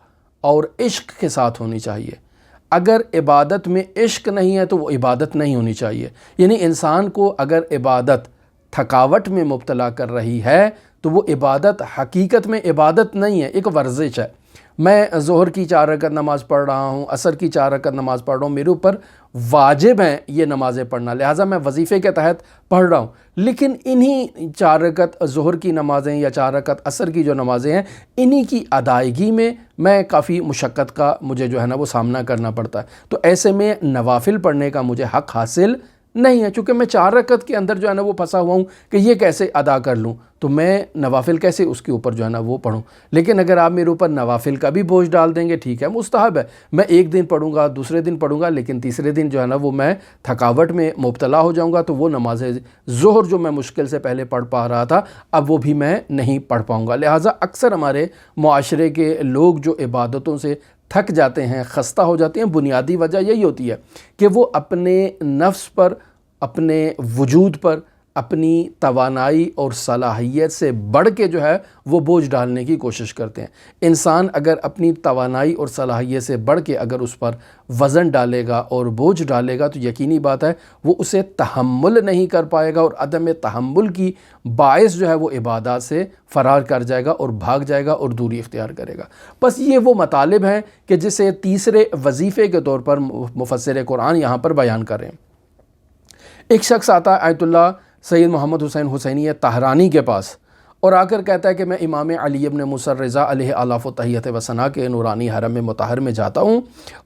اور عشق کے ساتھ ہونی چاہیے۔ اگر عبادت میں عشق نہیں ہے تو وہ عبادت نہیں ہونی چاہیے، یعنی انسان کو اگر عبادت تھکاوٹ میں مبتلا کر رہی ہے تو وہ عبادت حقیقت میں عبادت نہیں ہے، ایک ورزش ہے۔ میں ظہر کی 4 رکعت نماز پڑھ رہا ہوں، عصر کی 4 رکعت نماز پڑھ رہا ہوں، میرے اوپر واجب ہیں یہ نمازیں پڑھنا، لہٰذا میں وظیفے کے تحت پڑھ رہا ہوں، لیکن انہی 4 رکعت ظہر کی نمازیں یا 4 رکعت عصر کی جو نمازیں ہیں، انہی کی ادائیگی میں کافی مشقت کا مجھے جو ہے نا وہ سامنا کرنا پڑتا ہے۔ تو ایسے میں نوافل پڑھنے کا مجھے حق حاصل نہیں ہے، چونکہ میں 4 رکعت کے اندر جو ہے نا وہ پھنسا ہوا ہوں کہ یہ کیسے ادا کر لوں، تو میں نوافل کیسے اس کے اوپر جو ہے نا وہ پڑھوں۔ لیکن اگر آپ میرے اوپر نوافل کا بھی بوجھ ڈال دیں گے، ٹھیک ہے، مستحب ہے، میں ایک دن پڑھوں گا، دوسرے دن پڑھوں گا، لیکن تیسرے دن جو ہے نا وہ میں تھکاوٹ میں مبتلا ہو جاؤں گا، تو وہ نماز ظہر جو میں مشکل سے پہلے پڑھ پا رہا تھا اب وہ بھی میں نہیں پڑھ پاؤں گا۔ لہٰذا اکثر ہمارے معاشرے کے لوگ جو عبادتوں سے تھک جاتے ہیں، خستہ ہو جاتے ہیں، بنیادی وجہ یہی ہوتی ہے کہ وہ اپنے نفس پر، اپنے وجود پر، اپنی توانائی اور صلاحیت سے بڑھ کے جو ہے وہ بوجھ ڈالنے کی کوشش کرتے ہیں۔ انسان اگر اپنی توانائی اور صلاحیت سے بڑھ کے اگر اس پر وزن ڈالے گا اور بوجھ ڈالے گا تو یقینی بات ہے وہ اسے تحمل نہیں کر پائے گا، اور عدم تحمل کی باعث جو ہے وہ عبادات سے فرار کر جائے گا اور بھاگ جائے گا اور دوری اختیار کرے گا۔ بس یہ وہ مطالب ہیں کہ جسے تیسرے وظیفے کے طور پر مفسر قرآن یہاں پر بیان کریں۔ ایک شخص آتا ہے آیت اللہ سید محمد حسین حسینی طہرانی کے پاس اور آ کر کہتا ہے کہ میں امام علی ابن موسیٰ الرضا علیہ آلاف و تحیت و ثنا کے نورانی حرم مطہر میں جاتا ہوں،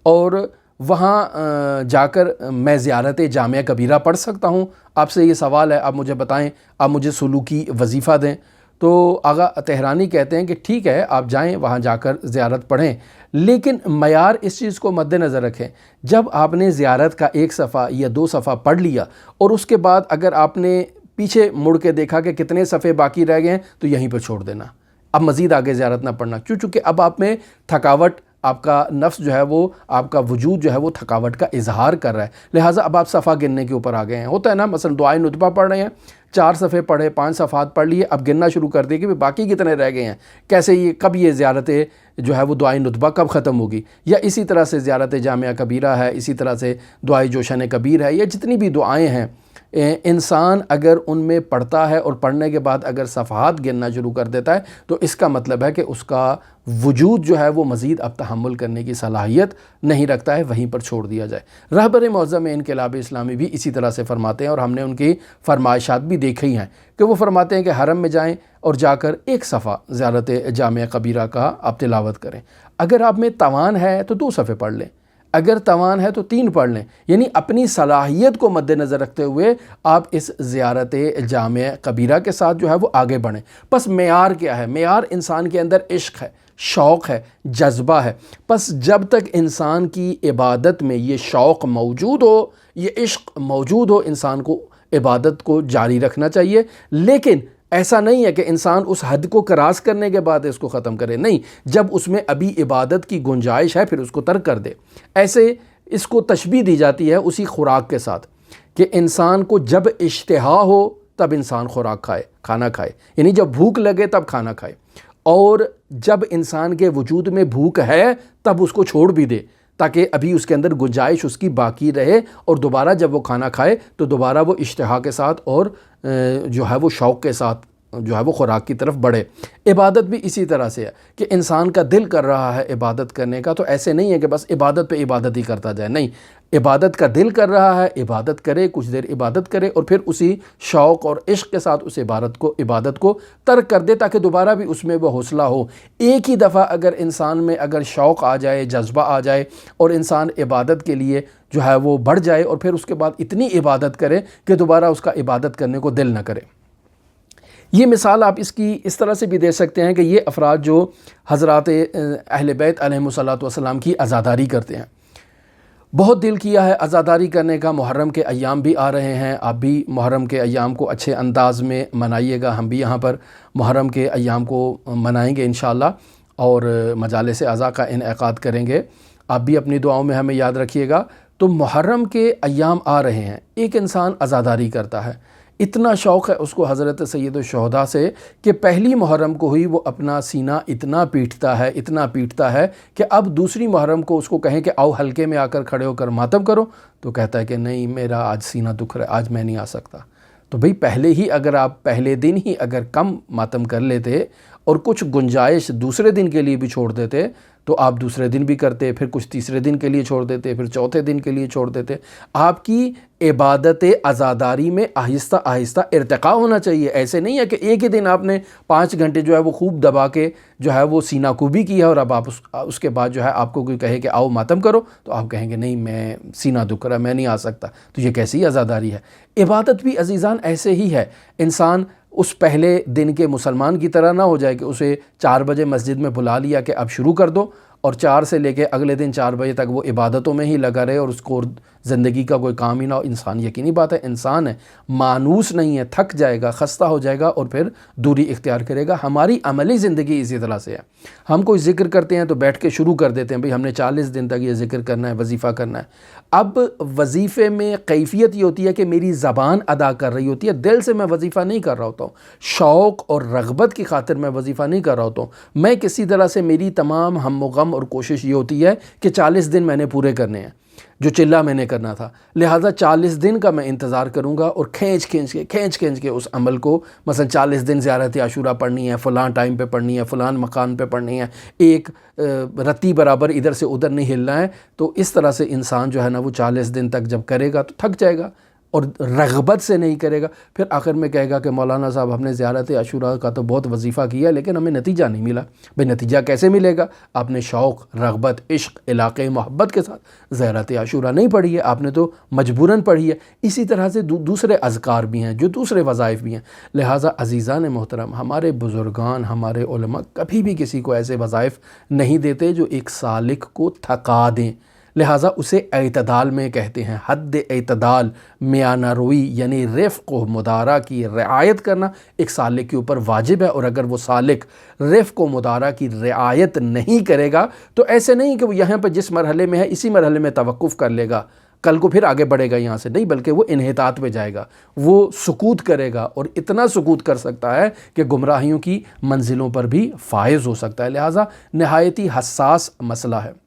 اور وہاں جا کر میں زیارت جامعہ کبیرہ پڑھ سکتا ہوں؟ آپ سے یہ سوال ہے، آپ مجھے بتائیں، آپ مجھے سلوکی وظیفہ دیں۔ تو آغا طہرانی کہتے ہیں کہ ٹھیک ہے، آپ جائیں وہاں جا کر زیارت پڑھیں، لیکن معیار اس چیز کو مد نظر رکھیں، جب آپ نے زیارت کا 1 صفحہ یا 2 صفحہ پڑھ لیا اور اس کے بعد اگر آپ نے پیچھے مڑ کے دیکھا کہ کتنے صفحے باقی رہ گئے ہیں تو یہیں پر چھوڑ دینا، اب مزید آگے زیارت نہ پڑھنا، چونکہ اب آپ میں تھکاوٹ، آپ کا نفس جو ہے وہ، آپ کا وجود جو ہے وہ تھکاوٹ کا اظہار کر رہا ہے، لہٰذا اب آپ صفحہ گننے کے اوپر آ گئے ہیں۔ ہوتا ہے نا، مثلا دعائے ندبہ پڑھ رہے ہیں، 4 صفحے پڑھے، 5 صفحات پڑھ لیے، اب گننا شروع کر دیے کہ باقی کتنے رہ گئے ہیں، کیسے کب یہ زیارت جو ہے وہ دعائے ندبہ کب ختم ہوگی، یا اسی طرح سے زیارت جامعہ کبیرہ ہے، اسی طرح سے دعائے جوشن کبیر ہے، یا جتنی بھی دعائیں ہیں، انسان اگر ان میں پڑھتا ہے اور پڑھنے کے بعد اگر صفحات گننا شروع کر دیتا ہے تو اس کا مطلب ہے کہ اس کا وجود جو ہے وہ مزید اب تحمل کرنے کی صلاحیت نہیں رکھتا ہے، وہیں پر چھوڑ دیا جائے۔ رہبر معظم انقلاب اسلامی بھی اسی طرح سے فرماتے ہیں، اور ہم نے ان کی فرمائشات بھی دیکھی ہیں کہ وہ فرماتے ہیں کہ حرم میں جائیں اور جا کر 1 صفحہ زیارت جامعہ کبیرہ کا آپ تلاوت کریں، اگر آپ میں توان ہے تو 2 صفحے پڑھ لیں، اگر توان ہے تو 3 پڑھ لیں، یعنی اپنی صلاحیت کو مد نظر رکھتے ہوئے آپ اس زیارت جامع کبیرہ کے ساتھ جو ہے وہ آگے بڑھیں۔ پس معیار کیا ہے؟ معیار انسان کے اندر عشق ہے، شوق ہے، جذبہ ہے۔ پس جب تک انسان کی عبادت میں یہ شوق موجود ہو، یہ عشق موجود ہو، انسان کو عبادت کو جاری رکھنا چاہیے۔ لیکن ایسا نہیں ہے کہ انسان اس حد کو کراس کرنے کے بعد اس کو ختم کرے، نہیں، جب اس میں ابھی عبادت کی گنجائش ہے پھر اس کو ترک کر دے۔ ایسے اس کو تشبیہ دی جاتی ہے اسی خوراک کے ساتھ کہ انسان کو جب اشتہا ہو تب انسان خوراک کھائے، کھانا کھائے، یعنی جب بھوک لگے تب کھانا کھائے، اور جب انسان کے وجود میں بھوک ہے تب اس کو چھوڑ بھی دے تاکہ ابھی اس کے اندر گنجائش اس کی باقی رہے، اور دوبارہ جب وہ کھانا کھائے تو دوبارہ وہ اشتہا کے ساتھ اور جو ہے وہ شوق کے ساتھ جو ہے وہ خوراک کی طرف بڑھے۔ عبادت بھی اسی طرح سے ہے کہ انسان کا دل کر رہا ہے عبادت کرنے کا، تو ایسے نہیں ہے کہ بس عبادت پہ عبادت ہی کرتا جائے، نہیں، عبادت کا دل کر رہا ہے، عبادت کرے، کچھ دیر عبادت کرے، اور پھر اسی شوق اور عشق کے ساتھ اس عبادت کو ترک کر دے تاکہ دوبارہ بھی اس میں وہ حوصلہ ہو۔ ایک ہی دفعہ اگر انسان میں اگر شوق آ جائے، جذبہ آ جائے اور انسان عبادت کے لیے جو ہے وہ بڑھ جائے اور پھر اس کے بعد اتنی عبادت کرے کہ دوبارہ اس کا عبادت کرنے کو دل نہ کرے۔ یہ مثال آپ اس کی اس طرح سے بھی دے سکتے ہیں کہ یہ افراد جو حضرات اہل بیت علیہم الصلاۃ والسلام کی عزاداری کرتے ہیں، بہت دل کیا ہے عزاداری کرنے کا، محرم کے ایام بھی آ رہے ہیں، آپ بھی محرم کے ایام کو اچھے انداز میں منائیے گا، ہم بھی یہاں پر محرم کے ایام کو منائیں گے انشاءاللہ، اور مجالس عزا کا انعقاد کریں گے، آپ بھی اپنی دعاؤں میں ہمیں یاد رکھیے گا۔ تو محرم کے ایام آ رہے ہیں، ایک انسان عزاداری کرتا ہے، اتنا شوق ہے اس کو حضرت سید الشہداء سے کہ پہلی محرم کو ہی وہ اپنا سینہ اتنا پیٹتا ہے کہ اب دوسری محرم کو اس کو کہیں کہ آؤ حلقے میں آ کر کھڑے ہو کر ماتم کرو، تو کہتا ہے کہ نہیں، میرا آج سینہ دکھ رہا ہے، آج میں نہیں آ سکتا۔ تو بھئی پہلے دن ہی اگر کم ماتم کر لیتے اور کچھ گنجائش دوسرے دن کے لیے بھی چھوڑ دیتے تو آپ دوسرے دن بھی کرتے، پھر کچھ تیسرے دن کے لیے چھوڑ دیتے، پھر چوتھے دن کے لیے چھوڑ دیتے۔ آپ کی عبادت عزاداری میں آہستہ آہستہ ارتقاء ہونا چاہیے، ایسے نہیں ہے کہ ایک ہی دن آپ نے 5 گھنٹے جو ہے وہ خوب دبا کے جو ہے وہ سینہ کوبی کیا اور اب آپ اس کے بعد جو ہے آپ کو کوئی کہے کہ آؤ ماتم کرو تو آپ کہیں گے نہیں، میں سینہ دکھ رہا ہے، میں نہیں آ سکتا۔ تو یہ کیسی عزاداری ہے؟ عبادت بھی عزیزان ایسے ہی ہے، انسان اس پہلے دن کے مسلمان کی طرح نہ ہو جائے کہ اسے 4 بجے مسجد میں بلا لیا کہ اب شروع کر دو، اور 4 سے لے کے اگلے دن 4 بجے تک وہ عبادتوں میں ہی لگا رہے اور اس کو زندگی کا کوئی کام ہی نہ ہو۔ انسان یقینی بات ہے انسان ہے، مانوس نہیں ہے، تھک جائے گا، خستہ ہو جائے گا اور پھر دوری اختیار کرے گا۔ ہماری عملی زندگی اسی طرح سے ہے، ہم کوئی ذکر کرتے ہیں تو بیٹھ کے شروع کر دیتے ہیں، بھئی ہم نے 40 دن تک یہ ذکر کرنا ہے، وظیفہ کرنا ہے۔ اب وظیفے میں کیفیت یہ ہوتی ہے کہ میری زبان ادا کر رہی ہوتی ہے، دل سے میں وظیفہ نہیں کر رہا ہوتا ہوں، شوق اور رغبت کی خاطر میں وظیفہ نہیں کر رہا ہوتا ہوں، میں کسی طرح سے میری تمام ہم و غم اور کوشش یہ ہوتی ہے کہ 40 دن میں نے پورے کرنے ہیں جو چلہ میں نے کرنا تھا، لہٰذا 40 دن کا میں انتظار کروں گا اور کھینچ کھینچ کے اس عمل کو، مثلا 40 دن زیارت عاشوراء پڑھنی ہے، فلاں ٹائم پہ پڑھنی ہے، فلاں مکان پہ پڑھنی ہے، ایک رتی برابر ادھر سے ادھر نہیں ہلنا ہے۔ تو اس طرح سے انسان جو ہے نا وہ 40 دن تک جب کرے گا تو تھک جائے گا اور رغبت سے نہیں کرے گا، پھر آخر میں کہے گا کہ مولانا صاحب ہم نے زیارت عاشوراء کا تو بہت وظیفہ کیا لیکن ہمیں نتیجہ نہیں ملا۔ بھئی نتیجہ کیسے ملے گا؟ آپ نے شوق، رغبت، عشق، علاقے، محبت کے ساتھ زیارت عاشوراء نہیں پڑھی ہے، آپ نے تو مجبوراً پڑھی ہے۔ اسی طرح سے دوسرے اذکار بھی ہیں، جو دوسرے وظائف بھی ہیں۔ لہٰذا عزیزان محترم، ہمارے بزرگان، ہمارے علماء کبھی بھی کسی کو ایسے وظائف نہیں دیتے جو ایک سالک کو تھکا دیں، لہٰذا اسے اعتدال میں کہتے ہیں۔ حد اعتدال، میانہ روی، یعنی رفق و مدارا کی رعایت کرنا ایک سالک کے اوپر واجب ہے، اور اگر وہ سالک رفق و مدارا کی رعایت نہیں کرے گا تو ایسے نہیں کہ وہ یہاں پہ جس مرحلے میں ہے اسی مرحلے میں توقف کر لے گا، کل کو پھر آگے بڑھے گا یہاں سے، نہیں، بلکہ وہ انحطاط پہ جائے گا، وہ سکوت کرے گا، اور اتنا سکوت کر سکتا ہے کہ گمراہیوں کی منزلوں پر بھی فائز ہو سکتا ہے۔ لہٰذا نہایتی حساس مسئلہ ہے۔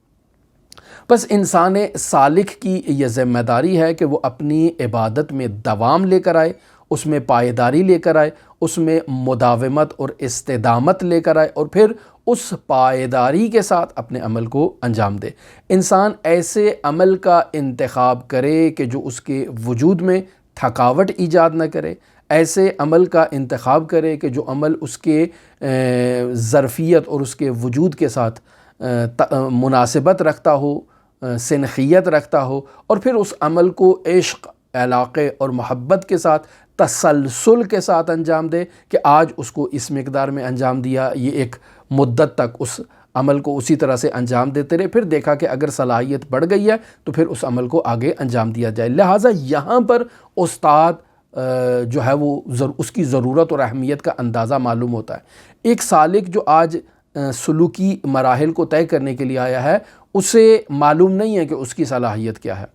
بس انسان سالک کی یہ ذمہ داری ہے کہ وہ اپنی عبادت میں دوام لے کر آئے، اس میں پائیداری لے کر آئے، اس میں مداومت اور استدامت لے کر آئے، اور پھر اس پائیداری کے ساتھ اپنے عمل کو انجام دے۔ انسان ایسے عمل کا انتخاب کرے کہ جو اس کے وجود میں تھکاوٹ ایجاد نہ کرے، ایسے عمل کا انتخاب کرے کہ جو عمل اس کے ظرفیت اور اس کے وجود کے ساتھ مناسبت رکھتا ہو، سنخیت رکھتا ہو، اور پھر اس عمل کو عشق، علاقے اور محبت کے ساتھ، تسلسل کے ساتھ انجام دے کہ آج اس کو اس مقدار میں انجام دیا، یہ ایک مدت تک اس عمل کو اسی طرح سے انجام دیتے رہے، پھر دیکھا کہ اگر صلاحیت بڑھ گئی ہے تو پھر اس عمل کو آگے انجام دیا جائے۔ لہٰذا یہاں پر استاد جو ہے وہ اس کی ضرورت اور اہمیت کا اندازہ معلوم ہوتا ہے۔ ایک سالک جو آج سلوکی مراحل کو طے کرنے کے لیے آیا ہے، اسے معلوم نہیں ہے کہ اس کی صلاحیت کیا ہے۔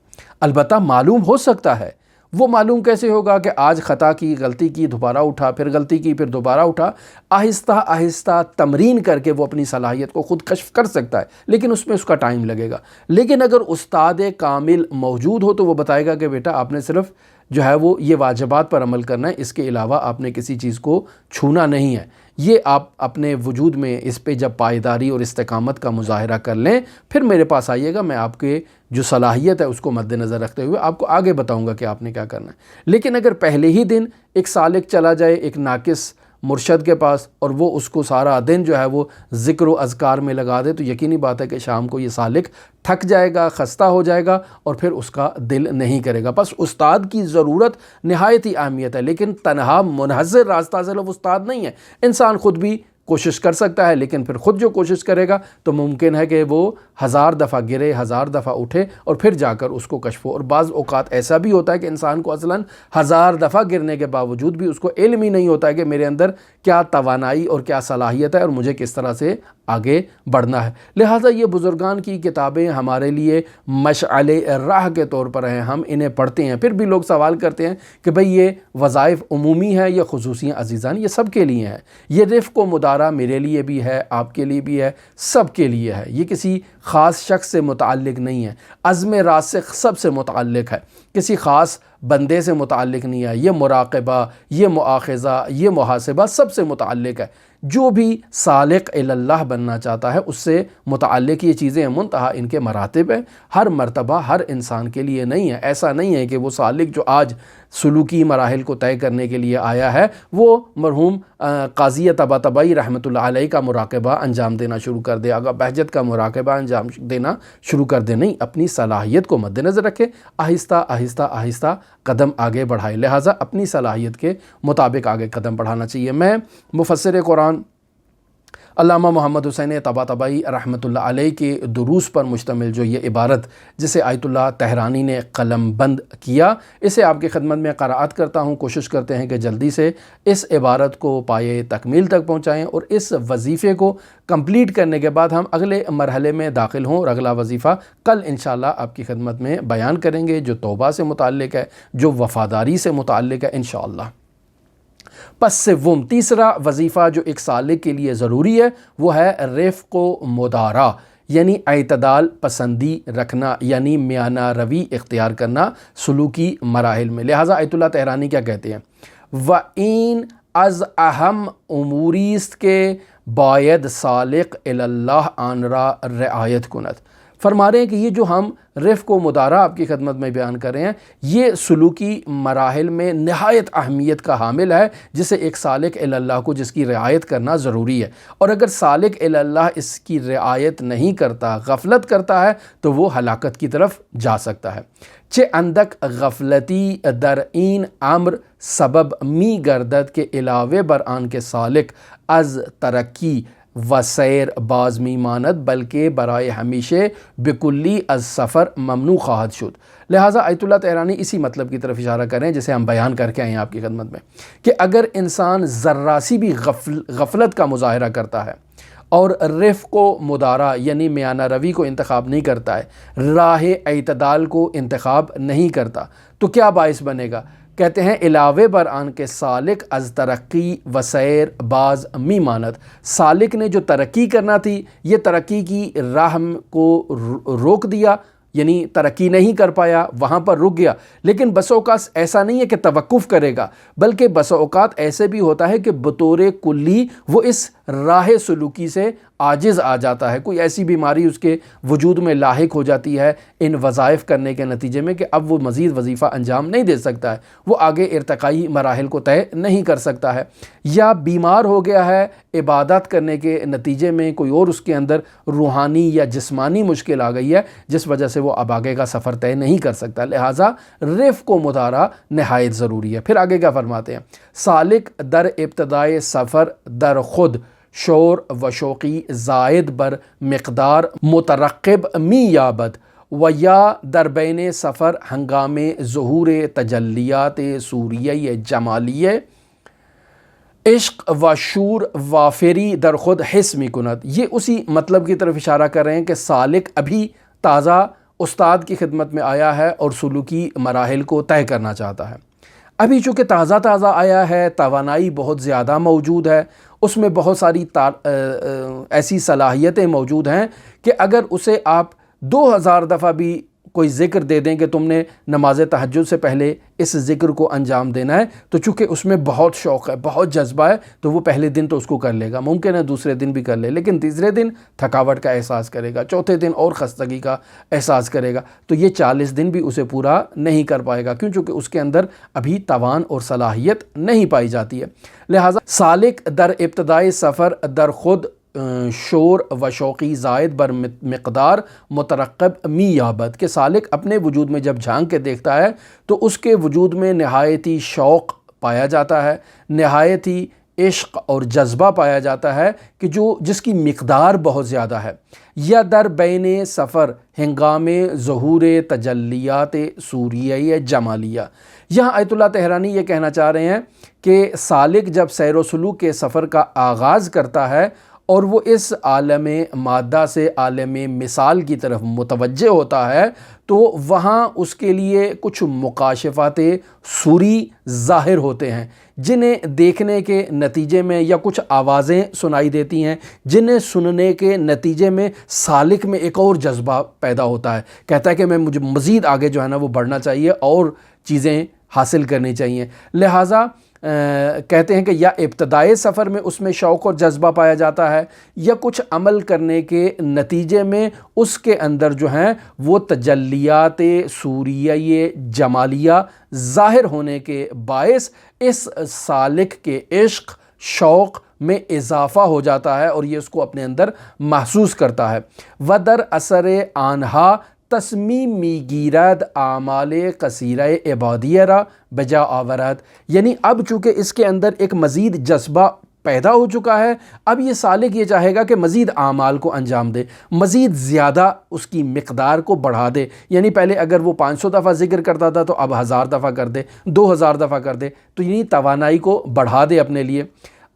البتہ معلوم ہو سکتا ہے۔ وہ معلوم کیسے ہوگا کہ آج خطا کی، غلطی کی، دوبارہ اٹھا، پھر غلطی کی، پھر دوبارہ اٹھا، آہستہ آہستہ تمرین کر کے وہ اپنی صلاحیت کو خود کشف کر سکتا ہے، لیکن اس میں اس کا ٹائم لگے گا۔ لیکن اگر استاد کامل موجود ہو تو وہ بتائے گا کہ بیٹا آپ نے صرف جو ہے وہ یہ واجبات پر عمل کرنا ہے، اس کے علاوہ آپ نے کسی چیز کو چھونا نہیں ہے۔ یہ آپ اپنے وجود میں اس پہ جب پائیداری اور استقامت کا مظاہرہ کر لیں، پھر میرے پاس آئیے گا، میں آپ کے جو صلاحیت ہے اس کو مد نظر رکھتے ہوئے آپ کو آگے بتاؤں گا کہ آپ نے کیا کرنا ہے۔ لیکن اگر پہلے ہی دن ایک سالک چلا جائے ایک ناقص مرشد کے پاس اور وہ اس کو سارا دن جو ہے وہ ذکر و اذکار میں لگا دے، تو یقینی بات ہے کہ شام کو یہ سالک تھک جائے گا، خستہ ہو جائے گا، اور پھر اس کا دل نہیں کرے گا۔ بس استاد کی ضرورت نہایت ہی اہمیت ہے، لیکن تنہا منحصر راستہ صرف استاد نہیں ہے۔ انسان خود بھی کوشش کر سکتا ہے، لیکن پھر خود جو کوشش کرے گا تو ممکن ہے کہ وہ 1000 دفعہ گرے، 1000 دفعہ اٹھے، اور پھر جا کر اس کو کشف ہو۔ اور بعض اوقات ایسا بھی ہوتا ہے کہ انسان کو اصلاً 1000 دفعہ گرنے کے باوجود بھی اس کو علم ہی نہیں ہوتا ہے کہ میرے اندر کیا توانائی اور کیا صلاحیت ہے اور مجھے کس طرح سے آگے بڑھنا ہے۔ لہٰذا یہ بزرگان کی کتابیں ہمارے لیے مشعل راہ کے طور پر ہیں، ہم انہیں پڑھتے ہیں۔ پھر بھی لوگ سوال کرتے ہیں کہ بھئی یہ وظائف عمومی ہیں یا خصوصی عزیزان؟ یہ سب کے لیے ہیں۔ یہ رفق و مدارہ میرے لیے بھی ہے، آپ کے لیے بھی ہے، سب کے لیے ہے۔ یہ کسی خاص شخص سے متعلق نہیں ہے۔ عزم راسخ سب سے متعلق ہے، کسی خاص بندے سے متعلق نہیں ہے۔ یہ مراقبہ، یہ مؤاخذہ، یہ محاسبہ سب سے متعلق ہے۔ جو بھی سالق اللہ بننا چاہتا ہے اس سے متعلق یہ چیزیں ہیں، منتہا ان کے مراتب ہیں۔ ہر مرتبہ ہر انسان کے لیے نہیں ہے۔ ایسا نہیں ہے کہ وہ سالق جو آج سلوکی مراحل کو طے کرنے کے لیے آیا ہے وہ مرحوم قاضی طباطبائی رحمۃ اللہ علیہ کا مراقبہ انجام دینا شروع کر دے، آغا بہجت کا مراقبہ انجام دینا شروع کر دے۔ نہیں، اپنی صلاحیت کو مد نظر رکھے، آہستہ آہستہ آہستہ قدم آگے بڑھائے۔ لہٰذا اپنی صلاحیت کے مطابق آگے قدم بڑھانا چاہیے۔ میں مفسر قرآن علامہ محمد حسین طباطبائی رحمۃ اللہ علیہ کے دروس پر مشتمل جو یہ عبارت جسے آیت اللہ تہرانی نے قلم بند کیا، اسے آپ کی خدمت میں قرأت کرتا ہوں۔ کوشش کرتے ہیں کہ جلدی سے اس عبارت کو پائے تکمیل تک پہنچائیں، اور اس وظیفے کو کمپلیٹ کرنے کے بعد ہم اگلے مرحلے میں داخل ہوں، اور اگلا وظیفہ کل انشاءاللہ آپ کی خدمت میں بیان کریں گے، جو توبہ سے متعلق ہے، جو وفاداری سے متعلق ہے انشاءاللہ۔ پس سوم، تیسرا وظیفہ جو ایک سالک کے لیے ضروری ہے وہ ہے رفق و مدارہ، یعنی اعتدال پسندی رکھنا، یعنی میانہ روی اختیار کرنا سلوکی مراحل میں۔ لہٰذا آیت اللہ تہرانی کیا کہتے ہیں؟ وَإِن از اہم اموریست کے باید سالق اللہ آن را رعایت کند۔ فرما رہے ہیں کہ یہ جو ہم رفق و مدارہ آپ کی خدمت میں بیان کر رہے ہیں، یہ سلوکی مراحل میں نہایت اہمیت کا حامل ہے، جسے ایک سالک اللہ کو جس کی رعایت کرنا ضروری ہے۔ اور اگر سالک اللہ اس کی رعایت نہیں کرتا، غفلت کرتا ہے، تو وہ ہلاکت کی طرف جا سکتا ہے۔ چه اندک غفلتی در این امر سبب می گردد که علاوه بر آن که سالک از ترقی و سیر باز می ماند بلکہ برائے ہمیشہ بکلی از سفر ممنوع خواہد شد۔ لہٰذا آیت اللہ تہرانی اسی مطلب کی طرف اشارہ کریں جسے ہم بیان کر کے آئے ہیں آپ کی خدمت میں، کہ اگر انسان ذرا سی بھی غفلت کا مظاہرہ کرتا ہے اور رفق و مدارہ یعنی میانہ روی کو انتخاب نہیں کرتا ہے، راہ اعتدال کو انتخاب نہیں کرتا، تو کیا باعث بنے گا؟ کہتے ہیں علاوہ بر آن کے سالک از ترقی و سیر باز می ماند، سالک نے جو ترقی کرنا تھی یہ ترقی کی راہ کو روک دیا، یعنی ترقی نہیں کر پایا، وہاں پر رک گیا۔ لیکن بس اوقات ایسا نہیں ہے کہ توقف کرے گا، بلکہ بس اوقات ایسے بھی ہوتا ہے کہ بطور کلی وہ اس راہ سلوکی سے عاجز آ جاتا ہے، کوئی ایسی بیماری اس کے وجود میں لاحق ہو جاتی ہے ان وظائف کرنے کے نتیجے میں کہ اب وہ مزید وظیفہ انجام نہیں دے سکتا ہے، وہ آگے ارتقائی مراحل کو طے نہیں کر سکتا ہے، یا بیمار ہو گیا ہے عبادت کرنے کے نتیجے میں کوئی اور اس کے اندر روحانی یا جسمانی مشکل آ گئی ہے جس وجہ سے وہ اب آگے کا سفر طے نہیں کر سکتا، لہٰذا رفق و مدارا نہایت ضروری ہے۔ پھر آگے کیا فرماتے ہیں؟ سالک در ابتدائے سفر در خود شور و شوقی زائد بر مقدار مترقب می یابد و یا در بین سفر ہنگام ظہور تجلیات سوریہ جمالیہ عشق و شور وافری در خود حس می کند۔ یہ اسی مطلب کی طرف اشارہ کر رہے ہیں کہ سالک ابھی تازہ استاد کی خدمت میں آیا ہے اور سلوکی مراحل کو طے کرنا چاہتا ہے۔ ابھی چونکہ تازہ آیا ہے، توانائی بہت زیادہ موجود ہے، اس میں بہت ساری ایسی صلاحیتیں موجود ہیں کہ اگر اسے آپ 2000 دفعہ بھی کوئی ذکر دے دیں کہ تم نے نماز تہجد سے پہلے اس ذکر کو انجام دینا ہے، تو چونکہ اس میں بہت شوق ہے، بہت جذبہ ہے، تو وہ پہلے دن تو اس کو کر لے گا، ممکن ہے دوسرے دن بھی کر لے، لیکن تیسرے دن تھکاوٹ کا احساس کرے گا، چوتھے دن اور خستگی کا احساس کرے گا، تو یہ 40 دن بھی اسے پورا نہیں کر پائے گا، کیوں؟ چونکہ اس کے اندر ابھی توان اور صلاحیت نہیں پائی جاتی ہے۔ لہٰذا سالک در ابتدائی سفر در خود شور و شوقی زائد بر مقدار مترقب می یابد، کہ سالک اپنے وجود میں جب جھانک کے دیکھتا ہے تو اس کے وجود میں نہایتی شوق پایا جاتا ہے، نہایتی عشق اور جذبہ پایا جاتا ہے کہ جس کی مقدار بہت زیادہ ہے۔ یا در بین سفر ہنگام ظہور تجلیات سوریہ جمالیہ، یہاں آیت اللہ تہرانی یہ کہنا چاہ رہے ہیں کہ سالک جب سیر و سلوک کے سفر کا آغاز کرتا ہے اور وہ اس عالم مادہ سے عالم مثال کی طرف متوجہ ہوتا ہے، تو وہاں اس کے لیے کچھ مکاشفات سوری ظاہر ہوتے ہیں جنہیں دیکھنے کے نتیجے میں، یا کچھ آوازیں سنائی دیتی ہیں جنہیں سننے کے نتیجے میں سالک میں ایک اور جذبہ پیدا ہوتا ہے، کہتا ہے کہ مجھے مزید آگے جو ہے نا وہ بڑھنا چاہیے اور چیزیں حاصل کرنی چاہیے۔ لہٰذا کہتے ہیں کہ یا ابتدائی سفر میں اس میں شوق اور جذبہ پایا جاتا ہے، یا کچھ عمل کرنے کے نتیجے میں اس کے اندر جو ہیں وہ تجلیات سوریہ جمالیہ ظاہر ہونے کے باعث اس سالک کے عشق شوق میں اضافہ ہو جاتا ہے اور یہ اس کو اپنے اندر محسوس کرتا ہے۔ ودر اثر آنہا تصمیم میگیرد اعمال قصیرہ عبادیہ را بجا آورد، یعنی اب چونکہ اس کے اندر ایک مزید جذبہ پیدا ہو چکا ہے، اب یہ سالک یہ چاہے گا کہ مزید اعمال کو انجام دے، مزید زیادہ اس کی مقدار کو بڑھا دے، یعنی پہلے اگر وہ 500 دفعہ ذکر کرتا تھا تو اب 1000 دفعہ کر دے، 2000 دفعہ کر دے، تو یعنی توانائی کو بڑھا دے اپنے لیے۔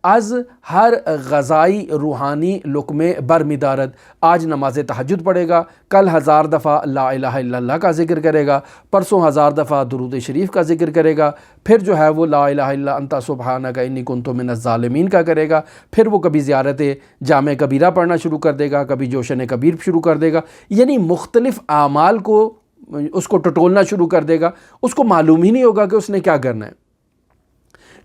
از ہر غذائی روحانی لقمے برمیدارد، آج نماز تہجد پڑھے گا، کل 1000 دفعہ لا الہ الا اللہ کا ذکر کرے گا، پرسوں 1000 دفعہ درود شریف کا ذکر کرے گا، پھر جو ہے وہ لا الہ الا انت سبحانک انی کنت من الظالمین کا کرے گا، پھر وہ کبھی زیارت جامع کبیرہ پڑھنا شروع کر دے گا، کبھی جوشن کبیر شروع کر دے گا، یعنی مختلف اعمال کو اس کو ٹٹولنا شروع کر دے گا، اس کو معلوم ہی نہیں ہوگا کہ اس نے کیا کرنا ہے۔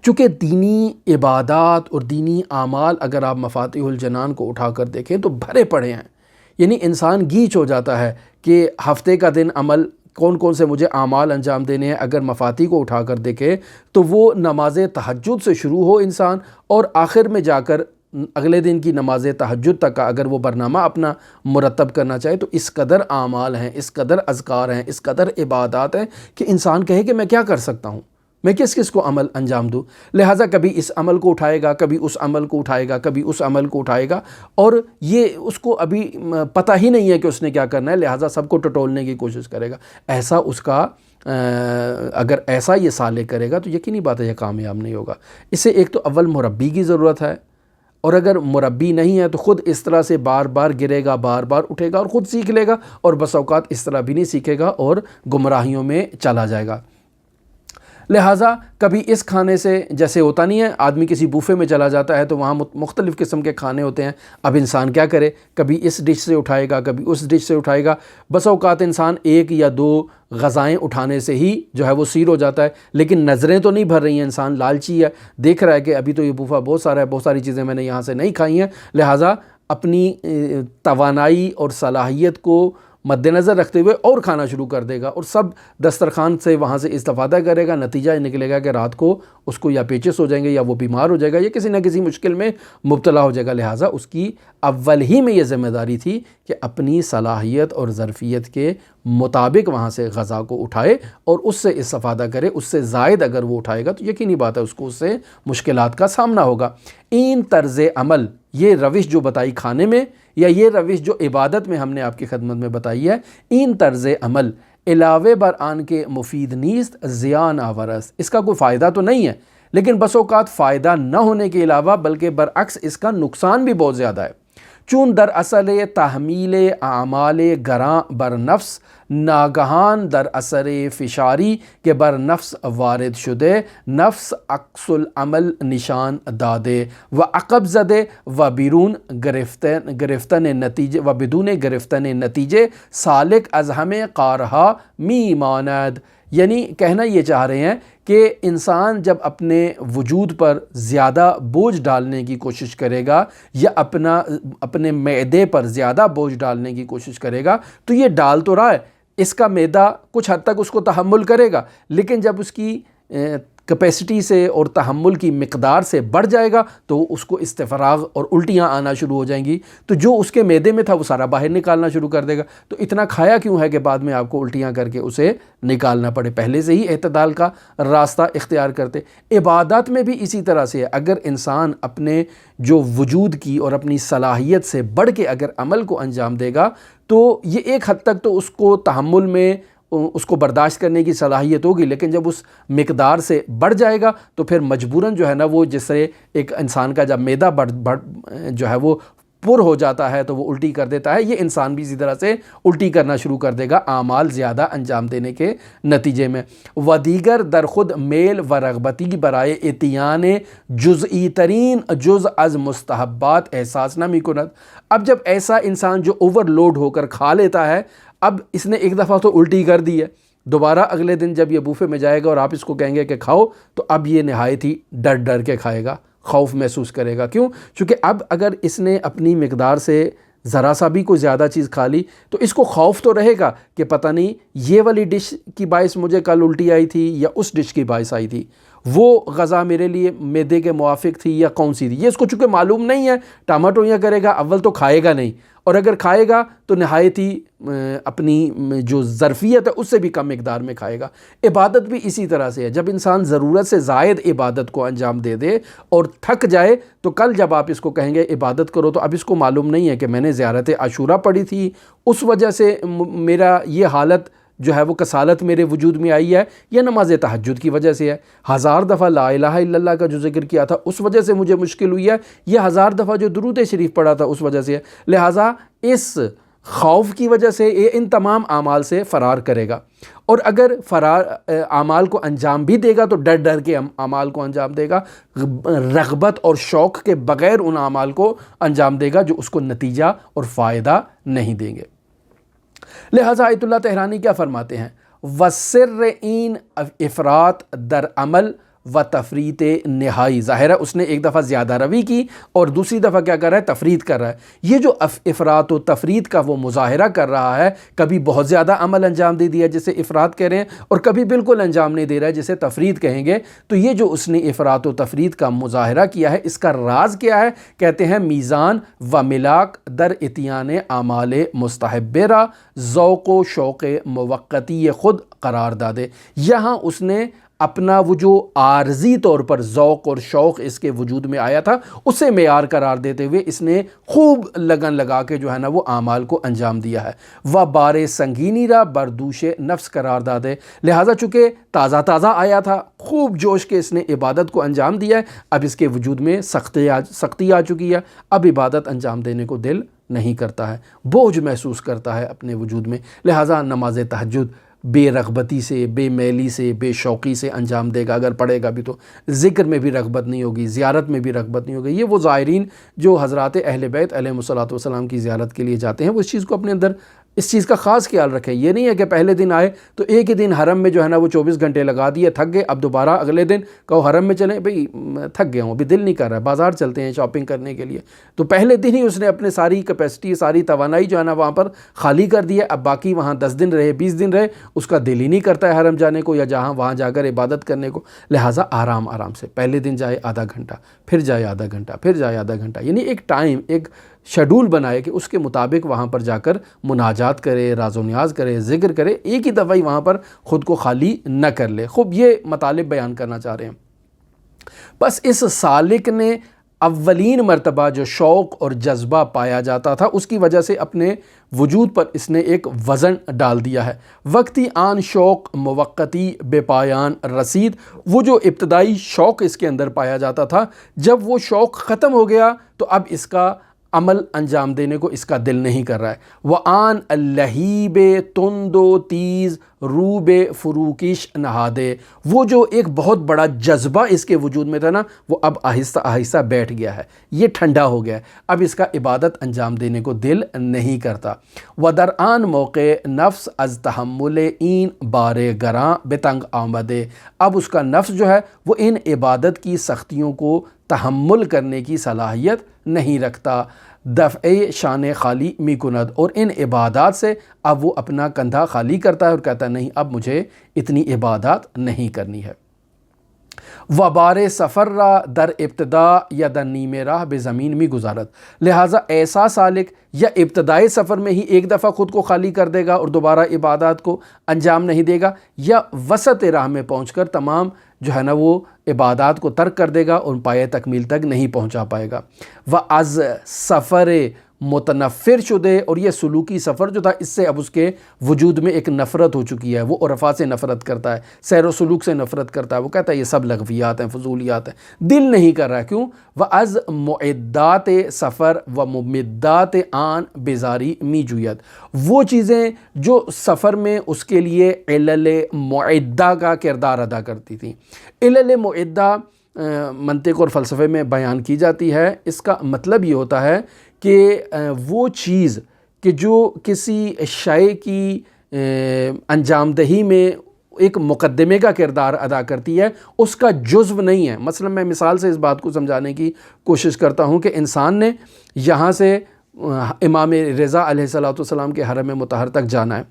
چونکہ دینی عبادات اور دینی اعمال اگر آپ مفاتیح الجنان کو اٹھا کر دیکھیں تو بھرے پڑے ہیں، یعنی انسان گیچ ہو جاتا ہے کہ ہفتے کا دن عمل کون سے مجھے اعمال انجام دینے ہیں۔ اگر مفاتیح کو اٹھا کر دیکھیں تو وہ نماز تہجد سے شروع ہو انسان، اور آخر میں جا کر اگلے دن کی نماز تہجد تک کا اگر وہ برنامہ اپنا مرتب کرنا چاہے تو اس قدر اعمال ہیں، اس قدر اذکار ہیں، اس قدر عبادات ہیں کہ انسان کہے کہ میں کیا کر سکتا ہوں، میں کس کو عمل انجام دوں۔ لہٰذا کبھی اس عمل کو اٹھائے گا، کبھی اس عمل کو اٹھائے گا، کبھی اس عمل کو اٹھائے گا، اور یہ اس کو ابھی پتہ ہی نہیں ہے کہ اس نے کیا کرنا ہے، لہٰذا سب کو ٹٹولنے کی کوشش کرے گا۔ ایسا اس کا اگر ایسا یہ سالک کرے گا تو یقینی بات ہے یہ کامیاب نہیں ہوگا۔ اسے ایک تو اول مربی کی ضرورت ہے، اور اگر مربی نہیں ہے تو خود اس طرح سے بار بار گرے گا، بار بار اٹھے گا اور خود سیکھ لے گا، اور بس اوقات اس طرح بھی نہیں سیکھے گا اور گمراہیوں میں چلا جائے گا۔ لہٰذا کبھی اس کھانے سے، جیسے ہوتا نہیں ہے آدمی کسی بوفے میں چلا جاتا ہے تو وہاں مختلف قسم کے کھانے ہوتے ہیں، اب انسان کیا کرے، کبھی اس ڈش سے اٹھائے گا، کبھی اس ڈش سے اٹھائے گا، بس اوقات انسان 1 یا 2 غذائیں اٹھانے سے ہی جو ہے وہ سیر ہو جاتا ہے، لیکن نظریں تو نہیں بھر رہی ہیں، انسان لالچی ہے، دیکھ رہا ہے کہ ابھی تو یہ بوفا بہت سارا ہے، بہت ساری چیزیں میں نے یہاں سے نہیں کھائی ہیں، لہٰذا اپنی توانائی اور صلاحیت کو مد نظر رکھتے ہوئے اور کھانا شروع کر دے گا اور سب دسترخوان سے وہاں سے استفادہ کرے گا. نتیجہ یہ نکلے گا کہ رات کو اس کو یا پیچس ہو جائیں گے یا وہ بیمار ہو جائے گا یا کسی نہ کسی مشکل میں مبتلا ہو جائے گا. لہٰذا اس کی اول ہی میں یہ ذمہ داری تھی کہ اپنی صلاحیت اور ظرفیت کے مطابق وہاں سے غذا کو اٹھائے اور اس سے استفادہ کرے. اس سے زائد اگر وہ اٹھائے گا تو یقینی بات ہے اس کو اس سے مشکلات کا سامنا ہوگا. این طرز عمل، یہ روش جو بتائی کھانے میں یا یہ روش جو عبادت میں ہم نے آپ کی خدمت میں بتائی ہے، این طرز عمل علاوہ بر آن کے مفید نیست زیان آورست، اس کا کوئی فائدہ تو نہیں ہے لیکن بس اوقات فائدہ نہ ہونے کے علاوہ بلکہ برعکس اس کا نقصان بھی بہت زیادہ ہے. چون در اصل تحمیل اعمال گراں بر نفس ناگہان در اثر فشاری کے بر نفس وارد شدے نفس عکس العمل نشان دادے و عقب زدے و بیرون گرفتن نتیجے و بدون گرفتن نتیجے سالک از ہمیں قارہا می ماند. یعنی کہنا یہ چاہ رہے ہیں کہ انسان جب اپنے وجود پر زیادہ بوجھ ڈالنے کی کوشش کرے گا یا اپنے معدے پر زیادہ بوجھ ڈالنے کی کوشش کرے گا تو یہ ڈال تو رہا ہے، اس کا معدہ کچھ حد تک اس کو تحمل کرے گا، لیکن جب اس کی کیپیسٹی سے اور تحمل کی مقدار سے بڑھ جائے گا تو اس کو استفراغ اور الٹیاں آنا شروع ہو جائیں گی، تو جو اس کے معدے میں تھا وہ سارا باہر نکالنا شروع کر دے گا. تو اتنا کھایا کیوں ہے کہ بعد میں آپ کو الٹیاں کر کے اسے نکالنا پڑے؟ پہلے سے ہی اعتدال کا راستہ اختیار کرتے. عبادات میں بھی اسی طرح سے ہے. اگر انسان اپنے جو وجود کی اور اپنی صلاحیت سے بڑھ کے اگر عمل کو انجام دے گا تو یہ ایک حد تک تو اس کو تحمل میں اس کو برداشت کرنے کی صلاحیت ہوگی، لیکن جب اس مقدار سے بڑھ جائے گا تو پھر مجبوراً جو ہے نا وہ جس سے ایک انسان کا جب معدہ جو ہے وہ پر ہو جاتا ہے تو وہ الٹی کر دیتا ہے، یہ انسان بھی اسی طرح سے الٹی کرنا شروع کر دے گا اعمال زیادہ انجام دینے کے نتیجے میں. و دیگر در خود میل و رغبتی برائے اتیان جزئی ترین جز از مستحبات احساس نہ می کند. اب جب ایسا انسان جو اوور لوڈ ہو کر کھا لیتا ہے، اب اس نے ایک دفعہ تو الٹی کر دی ہے، دوبارہ اگلے دن جب یہ بوفے میں جائے گا اور آپ اس کو کہیں گے کہ کھاؤ تو اب یہ نہایت ہی ڈر ڈر کے کھائے گا، خوف محسوس کرے گا. کیوں؟ چونکہ اب اگر اس نے اپنی مقدار سے ذرا سا بھی کوئی زیادہ چیز کھا لی تو اس کو خوف تو رہے گا کہ پتہ نہیں یہ والی ڈش کی باعث مجھے کل الٹی آئی تھی یا اس ڈش کی باعث آئی تھی، وہ غذا میرے لیے معدے کے موافق تھی یا کون سی تھی. یہ اس کو چونکہ معلوم نہیں ہے، ٹاماٹویاں کرے گا، اول تو کھائے گا نہیں، اور اگر کھائے گا تو نہایت ہی اپنی جو ظرفیت ہے اس سے بھی کم مقدار میں کھائے گا. عبادت بھی اسی طرح سے ہے. جب انسان ضرورت سے زائد عبادت کو انجام دے دے اور تھک جائے تو کل جب آپ اس کو کہیں گے عبادت کرو تو اب اس کو معلوم نہیں ہے کہ میں نے زیارت عاشورہ پڑھی تھی، اس وجہ سے میرا یہ حالت جو ہے وہ کسالت میرے وجود میں آئی ہے، یا نماز تہجد کی وجہ سے ہے، 1000 دفعہ لا الہ الا اللہ کا جو ذکر کیا تھا اس وجہ سے مجھے مشکل ہوئی ہے، یہ 1000 دفعہ جو درود شریف پڑھا تھا اس وجہ سے ہے. لہٰذا اس خوف کی وجہ سے یہ ان تمام اعمال سے فرار کرے گا، اور اگر اعمال کو انجام بھی دے گا تو ڈر ڈر کے اعمال کو انجام دے گا، رغبت اور شوق کے بغیر ان اعمال کو انجام دے گا جو اس کو نتیجہ اور فائدہ نہیں دیں گے. لہٰذا آیت اللہ تہرانی کیا فرماتے ہیں؟ وَسِرِّ این افراط در عمل و تفریط نہائی. ظاہر ہے اس نے ایک دفعہ زیادہ روی کی اور دوسری دفعہ کیا کر رہا ہے؟ تفریط کر رہا ہے. یہ جو افراط و تفریط کا وہ مظاہرہ کر رہا ہے، کبھی بہت زیادہ عمل انجام دے دیا جسے افراط کہہ رہے ہیں اور کبھی بالکل انجام نہیں دے رہا ہے جسے تفریط کہیں گے. تو یہ جو اس نے افراط و تفریط کا مظاہرہ کیا ہے اس کا راز کیا ہے؟ کہتے ہیں میزان و ملاک در اتیان اعمال مستحبہ ذوق و شوق موقتی خود قرار دادے. یہاں اس نے اپنا وہ جو عارضی طور پر ذوق اور شوق اس کے وجود میں آیا تھا اسے معیار قرار دیتے ہوئے اس نے خوب لگن لگا کے جو ہے نا وہ اعمال کو انجام دیا ہے. و بار سنگینی را بردوش نفس قرار دادے. لہٰذا چونکہ تازہ تازہ آیا تھا، خوب جوش کے اس نے عبادت کو انجام دیا ہے، اب اس کے وجود میں سختی آ چکی ہے، اب عبادت انجام دینے کو دل نہیں کرتا ہے، بوجھ محسوس کرتا ہے اپنے وجود میں. لہٰذا نماز تہجد بے رغبتی سے، بے میلی سے، بے شوقی سے انجام دے گا. اگر پڑھے گا بھی تو ذکر میں بھی رغبت نہیں ہوگی، زیارت میں بھی رغبت نہیں ہوگی. یہ وہ زائرین جو حضرات اہل بیت علیہم الصلوۃ والسلام کی زیارت کے لیے جاتے ہیں وہ اس چیز کو اپنے اندر اس چیز کا خاص خیال رکھیں. یہ نہیں ہے کہ پہلے دن آئے تو ایک ہی دن حرم میں جو ہے نا وہ 24 گھنٹے لگا دیے, تھک گئے, اب دوبارہ اگلے دن کہو حرم میں چلیں, بھئی تھک گیا ہوں, ابھی دل نہیں کر رہا, بازار چلتے ہیں شاپنگ کرنے کے لیے. تو پہلے دن ہی اس نے اپنے ساری کیپیسٹی, ساری توانائی جو ہے نا وہاں پر خالی کر دی ہے. اب باقی وہاں 10 دن رہے, 20 دن رہے, اس کا دل ہی نہیں کرتا ہے حرم جانے کو یا وہاں جا کر عبادت کرنے کو. لہٰذا آرام سے پہلے دن جائے آدھا گھنٹہ, پھر جائے آدھا گھنٹہ, پھر جائے آدھا گھنٹہ, یعنی ایک ٹائم, ایک شیڈول بنائے کہ اس کے مطابق وہاں پر جا کر مناجات کرے, راز و نیاز کرے, ذکر کرے, ایک ہی دفعہ ہی وہاں پر خود کو خالی نہ کر لے. خوب یہ مطالب بیان کرنا چاہ رہے ہیں. بس اس سالک نے اولین مرتبہ جو شوق اور جذبہ پایا جاتا تھا اس کی وجہ سے اپنے وجود پر اس نے ایک وزن ڈال دیا ہے. وقتی آن شوق موقتی بے پایان رسید, وہ جو ابتدائی شوق اس کے اندر پایا جاتا تھا, جب وہ شوق ختم ہو گیا تو اب اس کا عمل انجام دینے کو اس کا دل نہیں کر رہا ہے. وَآن اللہیب تند و تیز روب فروکش نہادے, وہ جو ایک بہت بڑا جذبہ اس کے وجود میں تھا نا, وہ اب آہستہ آہستہ بیٹھ گیا ہے, یہ ٹھنڈا ہو گیا ہے, اب اس کا عبادت انجام دینے کو دل نہیں کرتا. ودرآن موقع نفس از تحمل این بار گراں بتنگ آمدے, اب اس کا نفس جو ہے وہ ان عبادت کی سختیوں کو تحمل کرنے کی صلاحیت نہیں رکھتا. دفع شان خالی می کند, اور ان عبادات سے اب وہ اپنا کندھا خالی کرتا ہے اور کہتا ہے نہیں اب مجھے اتنی عبادات نہیں کرنی ہے. وبار سفر را در ابتدا یا در نیم راہ بے زمین میں گزارت, لہٰذا ایسا سالک یا ابتدائی سفر میں ہی ایک دفعہ خود کو خالی کر دے گا اور دوبارہ عبادات کو انجام نہیں دے گا, یا وسط راہ میں پہنچ کر تمام جو ہے نا وہ عبادات کو ترک کر دے گا اور پایہ تکمیل تک نہیں پہنچا پائے گا. وَاَز سفر متنفر شدے, اور یہ سلوکی سفر جو تھا اس سے اب اس کے وجود میں ایک نفرت ہو چکی ہے. وہ عرفات سے نفرت کرتا ہے, سیر و سلوک سے نفرت کرتا ہے, وہ کہتا ہے یہ سب لغویات ہیں, فضولیات ہیں, دل نہیں کر رہا ہے. کیوں؟ وَاَز معدات سفر و ممدات آن بیزاری می جویت, وہ چیزیں جو سفر میں اس کے لیے علل معدہ کا کردار ادا کرتی تھیں. علل معدہ منطق اور فلسفے میں بیان کی جاتی ہے. اس کا مطلب یہ ہوتا ہے کہ وہ چیز کہ جو کسی شے کی انجام دہی میں ایک مقدمے کا کردار ادا کرتی ہے, اس کا جزو نہیں ہے. مثلا میں مثال سے اس بات کو سمجھانے کی کوشش کرتا ہوں کہ انسان نے یہاں سے امام رضا علیہ السلام کے حرم مطہر تک جانا ہے.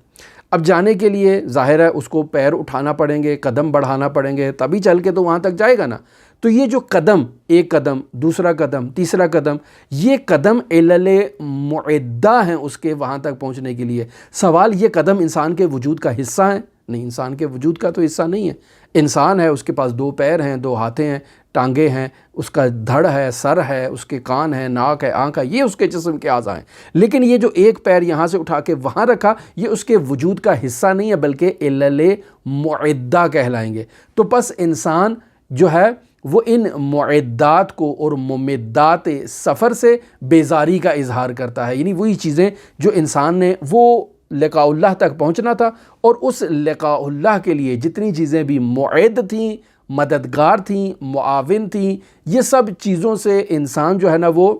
اب جانے کے لیے ظاہر ہے اس کو پیر اٹھانا پڑیں گے, قدم بڑھانا پڑیں گے, تبھی چل کے تو وہاں تک جائے گا نا. تو یہ جو قدم, ایک قدم, دوسرا قدم, تیسرا قدم, یہ قدم علل معدہ ہیں اس کے وہاں تک پہنچنے کے لیے. سوال, یہ قدم انسان کے وجود کا حصہ ہیں؟ نہیں, انسان کے وجود کا تو حصہ نہیں ہے. انسان ہے, اس کے پاس 2 پیر ہیں, 2 ہاتھیں ہیں, ٹانگیں ہیں, اس کا دھڑ ہے, سر ہے, اس کے کان ہیں, ناک ہے, آنکھ ہے, یہ اس کے جسم کے اعضاء ہیں. لیکن یہ جو ایک پیر یہاں سے اٹھا کے وہاں رکھا, یہ اس کے وجود کا حصہ نہیں ہے بلکہ علل معدہ کہلائیں گے. تو پس انسان جو ہے وہ ان معدات کو اور ممدات سفر سے بیزاری کا اظہار کرتا ہے. یعنی وہی چیزیں جو انسان نے وہ لقاء اللہ تک پہنچنا تھا, اور اس لقاء اللہ کے لیے جتنی چیزیں بھی معد تھیں, مددگار تھیں, معاون تھیں, یہ سب چیزوں سے انسان جو ہے نا وہ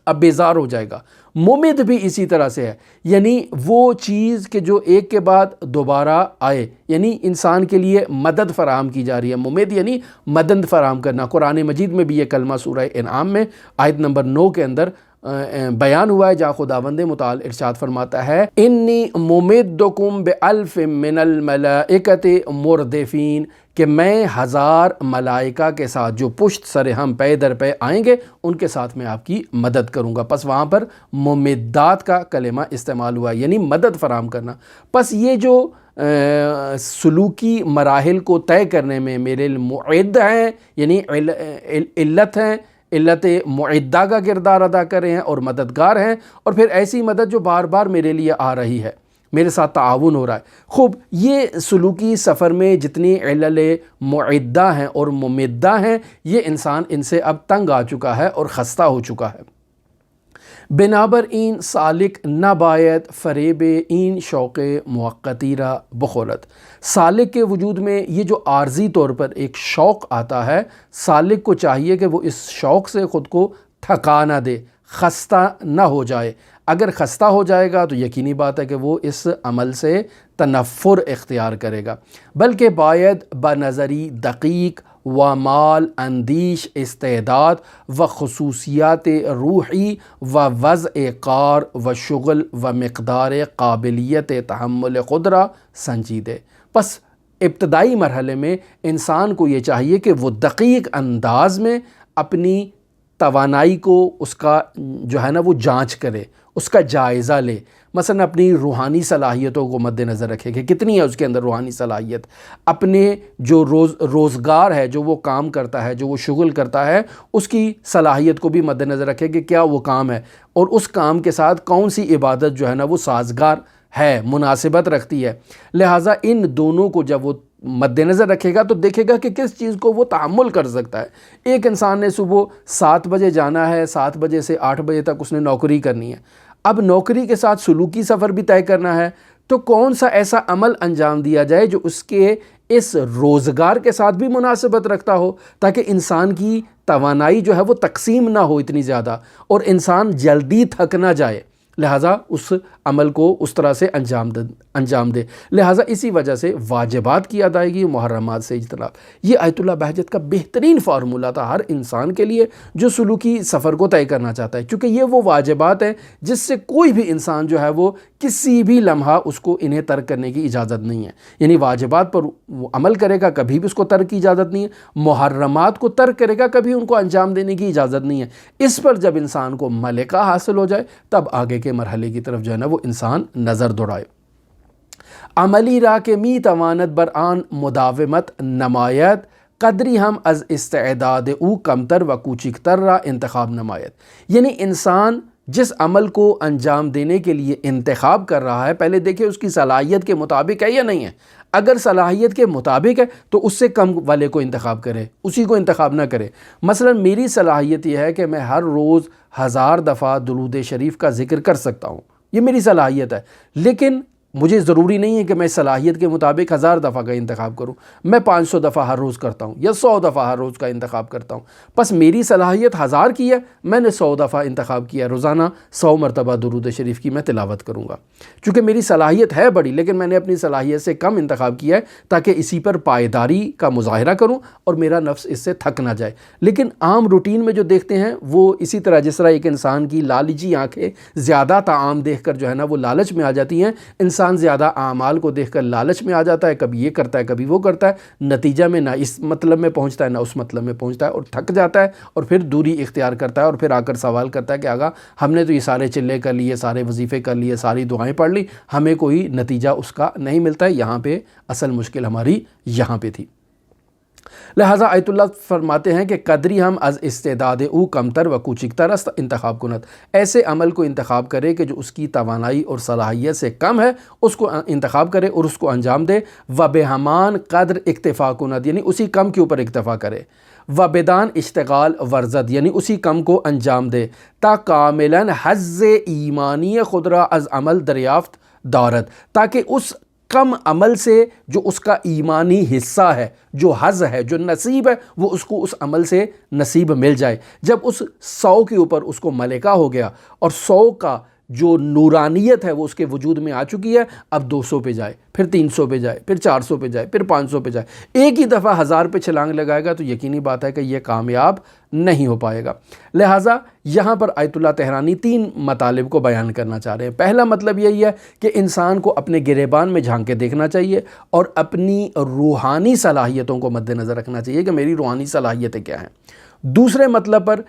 اب بیزار ہو جائے گا. ممد بھی اسی طرح سے ہے, یعنی وہ چیز کہ جو ایک کے بعد دوبارہ آئے, یعنی انسان کے لیے مدد فراہم کی جا رہی ہے. ممد یعنی مدد فراہم کرنا. قرآن مجید میں بھی یہ کلمہ سورہ انعام میں آیت نمبر 9 کے اندر بیان ہوا ہے, جہاں خداوند متعال ارشاد فرماتا ہے انی ممدکم بألف من الملائکۃ مردفین, کہ میں 1000 ملائکہ کے ساتھ جو پشت سر ہم پے در پے آئیں گے ان کے ساتھ میں آپ کی مدد کروں گا. پس وہاں پر ممدات کا کلمہ استعمال ہوا, یعنی مدد فراہم کرنا. پس یہ جو سلوکی مراحل کو طے کرنے میں میرے معد ہیں, یعنی علت ہیں, علت معدہ کا کردار ادا کر رہے ہیں اور مددگار ہیں, اور پھر ایسی مدد جو بار بار میرے لیے آ رہی ہے, میرے ساتھ تعاون ہو رہا ہے. خوب, یہ سلوکی سفر میں جتنی علل معدہ ہیں اور ممدہ ہیں, یہ انسان ان سے اب تنگ آ چکا ہے اور خستہ ہو چکا ہے. بنابر این سالک نہ باید فریب این شوق موقتی را بخورت, سالک کے وجود میں یہ جو عارضی طور پر ایک شوق آتا ہے, سالک کو چاہیے کہ وہ اس شوق سے خود کو تھکا نہ دے, خستہ نہ ہو جائے. اگر خستہ ہو جائے گا تو یقینی بات ہے کہ وہ اس عمل سے تنفر اختیار کرے گا، بلکہ باید بنظری دقیق و مال اندیش استعداد و خصوصیات روحی و وضع کار و شغل و مقدار قابلیت تحمل قدرہ سنجیدے۔ پس ابتدائی مرحلے میں انسان کو یہ چاہیے کہ وہ دقیق انداز میں اپنی توانائی کو اس کا جو ہے نا وہ جانچ کرے، اس کا جائزہ لے، مثلا اپنی روحانی صلاحیتوں کو مد نظر رکھے کہ کتنی ہے اس کے اندر روحانی صلاحیت، اپنے جو روزگار ہے، جو وہ کام کرتا ہے، جو وہ شغل کرتا ہے، اس کی صلاحیت کو بھی مد نظر رکھے کہ کیا وہ کام ہے، اور اس کام کے ساتھ کون سی عبادت جو ہے نا وہ سازگار ہے، مناسبت رکھتی ہے۔ لہٰذا ان دونوں کو جب وہ مد نظر رکھے گا تو دیکھے گا کہ کس چیز کو وہ تحمل کر سکتا ہے۔ ایک انسان نے صبح 7 بجے جانا ہے، 7 بجے سے 8 بجے تک اس نے نوکری کرنی ہے، اب نوکری کے ساتھ سلوکی سفر بھی طے کرنا ہے، تو کون سا ایسا عمل انجام دیا جائے جو اس کے اس روزگار کے ساتھ بھی مناسبت رکھتا ہو، تاکہ انسان کی توانائی جو ہے وہ تقسیم نہ ہو اتنی زیادہ اور انسان جلدی تھک نہ جائے، لہٰذا اس عمل کو اس طرح سے انجام دے۔ لہٰذا اسی وجہ سے واجبات کی ادائیگی، محرمات سے اجتناب، یہ آیت اللہ بہجت کا بہترین فارمولہ تھا ہر انسان کے لیے جو سلوکی سفر کو طے کرنا چاہتا ہے، کیونکہ یہ وہ واجبات ہیں جس سے کوئی بھی انسان جو ہے وہ کسی بھی لمحہ اس کو انہیں ترک کرنے کی اجازت نہیں ہے، یعنی واجبات پر وہ عمل کرے گا کبھی بھی اس کو ترک کی اجازت نہیں ہے، محرمات کو ترک کرے گا کبھی ان کو انجام دینے کی اجازت نہیں ہے۔ اس پر جب انسان کو ملکہ حاصل ہو جائے تب آگے کے مرحلے کی طرف جو ہے نا وہ انسان نظر دوڑائے۔ عملی را کے می تواند بر آن مداومت نمایت، قدری ہم از استعداد او کمتر و کوچکتر را انتخاب نمایت، یعنی انسان جس عمل کو انجام دینے کے لیے انتخاب کر رہا ہے، پہلے دیکھیں اس کی صلاحیت کے مطابق ہے یا نہیں ہے۔ اگر صلاحیت کے مطابق ہے تو اس سے کم والے کو انتخاب کرے، اسی کو انتخاب نہ کرے۔ مثلا میری صلاحیت یہ ہے کہ میں ہر روز 1000 دفعہ درود شریف کا ذکر کر سکتا ہوں، یہ میری صلاحیت ہے، لیکن مجھے ضروری نہیں ہے کہ میں صلاحیت کے مطابق 1000 دفعہ کا انتخاب کروں، میں 500 دفعہ ہر روز کرتا ہوں یا 100 دفعہ ہر روز کا انتخاب کرتا ہوں۔ پس میری صلاحیت 1000 کی ہے، میں نے 100 دفعہ انتخاب کیا، روزانہ 100 مرتبہ درود شریف کی میں تلاوت کروں گا، چونکہ میری صلاحیت ہے بڑی، لیکن میں نے اپنی صلاحیت سے کم انتخاب کیا ہے تاکہ اسی پر پائیداری کا مظاہرہ کروں اور میرا نفس اس سے تھک نہ جائے۔ لیکن عام روٹین میں جو دیکھتے ہیں وہ اسی طرح، جس طرح ایک انسان کی لالچی آنکھیں زیادہ طعام دیکھ کر جو ہے نا وہ لالچ میں آ جاتی ہیں، انسان زیادہ اعمال کو دیکھ کر لالچ میں آ جاتا ہے، کبھی یہ کرتا ہے کبھی وہ کرتا ہے، نتیجہ میں نہ اس مطلب میں پہنچتا ہے نہ اس مطلب میں پہنچتا ہے اور تھک جاتا ہے، اور پھر دوری اختیار کرتا ہے اور پھر آ کر سوال کرتا ہے کہ آقا ہم نے تو یہ سارے چلے کر لیے، سارے وظیفے کر لیے، ساری دعائیں پڑھ لی، ہمیں کوئی نتیجہ اس کا نہیں ملتا ہے۔ یہاں پہ اصل مشکل ہماری یہاں پہ تھی۔ لہٰذا آیت اللہ فرماتے ہیں کہ قدری ہم از استعداد او کمتر و کوچکتر است انتخاب کنت، ایسے عمل کو انتخاب کرے کہ جو اس کی توانائی اور صلاحیت سے کم ہے، اس کو انتخاب کرے اور اس کو انجام دے، و بے ہمان قدر اکتفا کنت، یعنی اسی کم کے اوپر اکتفا کرے، و بدان اشتغال ورزد، یعنی اسی کم کو انجام دے، تا کاملاً حظ ایمانی خود را از عمل دریافت دارد، تاکہ اس کم عمل سے جو اس کا ایمانی حصہ ہے، جو حظ ہے، جو نصیب ہے، وہ اس کو اس عمل سے نصیب مل جائے۔ جب اس 100 کے اوپر اس کو ملکہ ہو گیا اور 100 کا جو نورانیت ہے وہ اس کے وجود میں آ چکی ہے، اب 200 پہ جائے، پھر 300 پہ جائے، پھر 400 پہ جائے، پھر 500 پہ جائے، ایک ہی دفعہ 1000 پہ چھلانگ لگائے گا تو یقینی بات ہے کہ یہ کامیاب نہیں ہو پائے گا۔ لہٰذا یہاں پر آیت اللہ تہرانی 3 مطالب کو بیان کرنا چاہ رہے ہیں۔ پہلا مطلب یہی ہے کہ انسان کو اپنے گریبان میں جھانک کے دیکھنا چاہیے اور اپنی روحانی صلاحیتوں کو مد نظر رکھنا چاہیے کہ میری روحانی صلاحیتیں کیا ہیں۔ دوسرے مطلب پر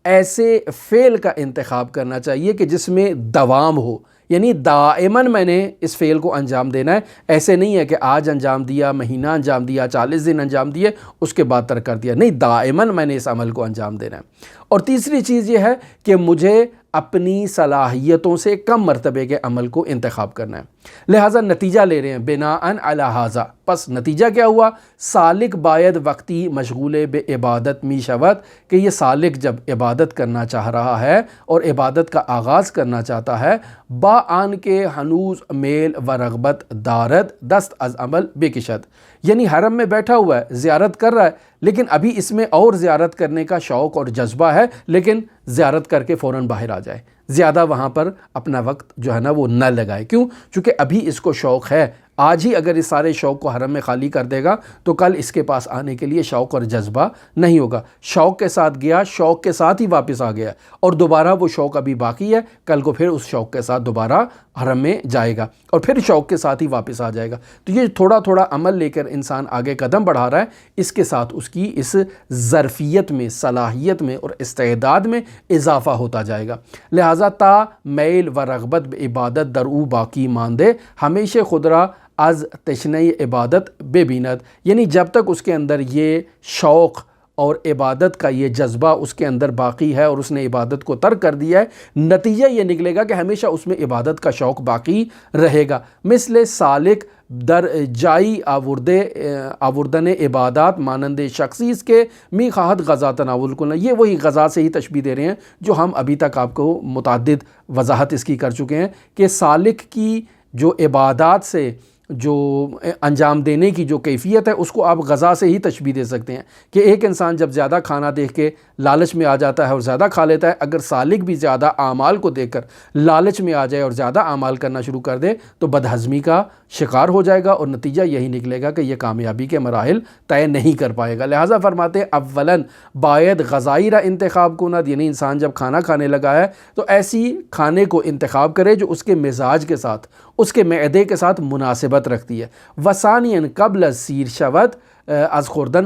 ایسے فعل کا انتخاب کرنا چاہیے کہ جس میں دوام ہو، یعنی دائماً میں نے اس فعل کو انجام دینا ہے، ایسے نہیں ہے کہ آج انجام دیا، مہینہ انجام دیا، 40 دن انجام دیے، اس کے بعد ترک کر دیا، نہیں، دائماً میں نے اس عمل کو انجام دینا ہے۔ اور تیسری چیز یہ ہے کہ مجھے اپنی صلاحیتوں سے کم مرتبے کے عمل کو انتخاب کرنا ہے۔ لہٰذا نتیجہ لے رہے ہیں بناءً علی ھذا، پس نتیجہ کیا ہوا؟ سالک باید وقتی مشغول بے عبادت می شود، کہ یہ سالک جب عبادت کرنا چاہ رہا ہے اور عبادت کا آغاز کرنا چاہتا ہے، با آن کے ہنوز میل و رغبت دارد دست از عمل بکشد، یعنی حرم میں بیٹھا ہوا ہے، زیارت کر رہا ہے، لیکن ابھی اس میں اور زیارت کرنے کا شوق اور جذبہ ہے، لیکن زیارت کر کے فوراً باہر آ جائے، زیادہ وہاں پر اپنا وقت جو ہے نا وہ نہ لگائے. کیوں؟ چونکہ ابھی اس کو شوق ہے. آج ہی اگر اس سارے شوق کو حرم میں خالی کر دے گا تو کل اس کے پاس آنے کے لیے شوق اور جذبہ نہیں ہوگا. شوق کے ساتھ گیا، شوق کے ساتھ ہی واپس آ گیا، اور دوبارہ وہ شوق ابھی باقی ہے، کل کو پھر اس شوق کے ساتھ دوبارہ حرم میں جائے گا اور پھر شوق کے ساتھ ہی واپس آ جائے گا. تو یہ تھوڑا تھوڑا عمل لے کر انسان آگے قدم بڑھا رہا ہے، اس کے ساتھ اس کی اس ظرفیت میں، صلاحیت میں اور استعداد میں اضافہ ہوتا جائے گا. لہٰذا تا میل و رغبت عبادت در او باقی ماندے ہمیشہ خودرا از تشنہ عبادت بے بیند. یعنی جب تک اس کے اندر یہ شوق اور عبادت کا یہ جذبہ اس کے اندر باقی ہے اور اس نے عبادت کو ترک کر دیا ہے، نتیجہ یہ نکلے گا کہ ہمیشہ اس میں عبادت کا شوق باقی رہے گا. مثل سالک در جائی آوردن عبادات مانند شخصی اس کے می خواہد غذا تناول کرنا. یہ وہی غذا سے ہی تشبیہ دے رہے ہیں جو ہم ابھی تک آپ کو متعدد وضاحت اس کی کر چکے ہیں کہ سالک کی جو عبادات سے جو انجام دینے کی جو کیفیت ہے اس کو آپ غذا سے ہی تشبیہ دے سکتے ہیں کہ ایک انسان جب زیادہ کھانا دیکھ کے لالچ میں آ جاتا ہے اور زیادہ کھا لیتا ہے، اگر سالک بھی زیادہ اعمال کو دیکھ کر لالچ میں آ جائے اور زیادہ اعمال کرنا شروع کر دے تو بدہضمی کا شکار ہو جائے گا اور نتیجہ یہی نکلے گا کہ یہ کامیابی کے مراحل طے نہیں کر پائے گا. لہٰذا فرماتے ہیں اولاً باید غذائی را انتخاب کند، یعنی انسان جب کھانا کھانے لگا ہے تو ایسی کھانے کو انتخاب کرے جو اس کے مزاج کے ساتھ، اس کے معدے کے ساتھ مناسبت رکھتی ہے. وثانیاً قبل از سیر شود از خوردن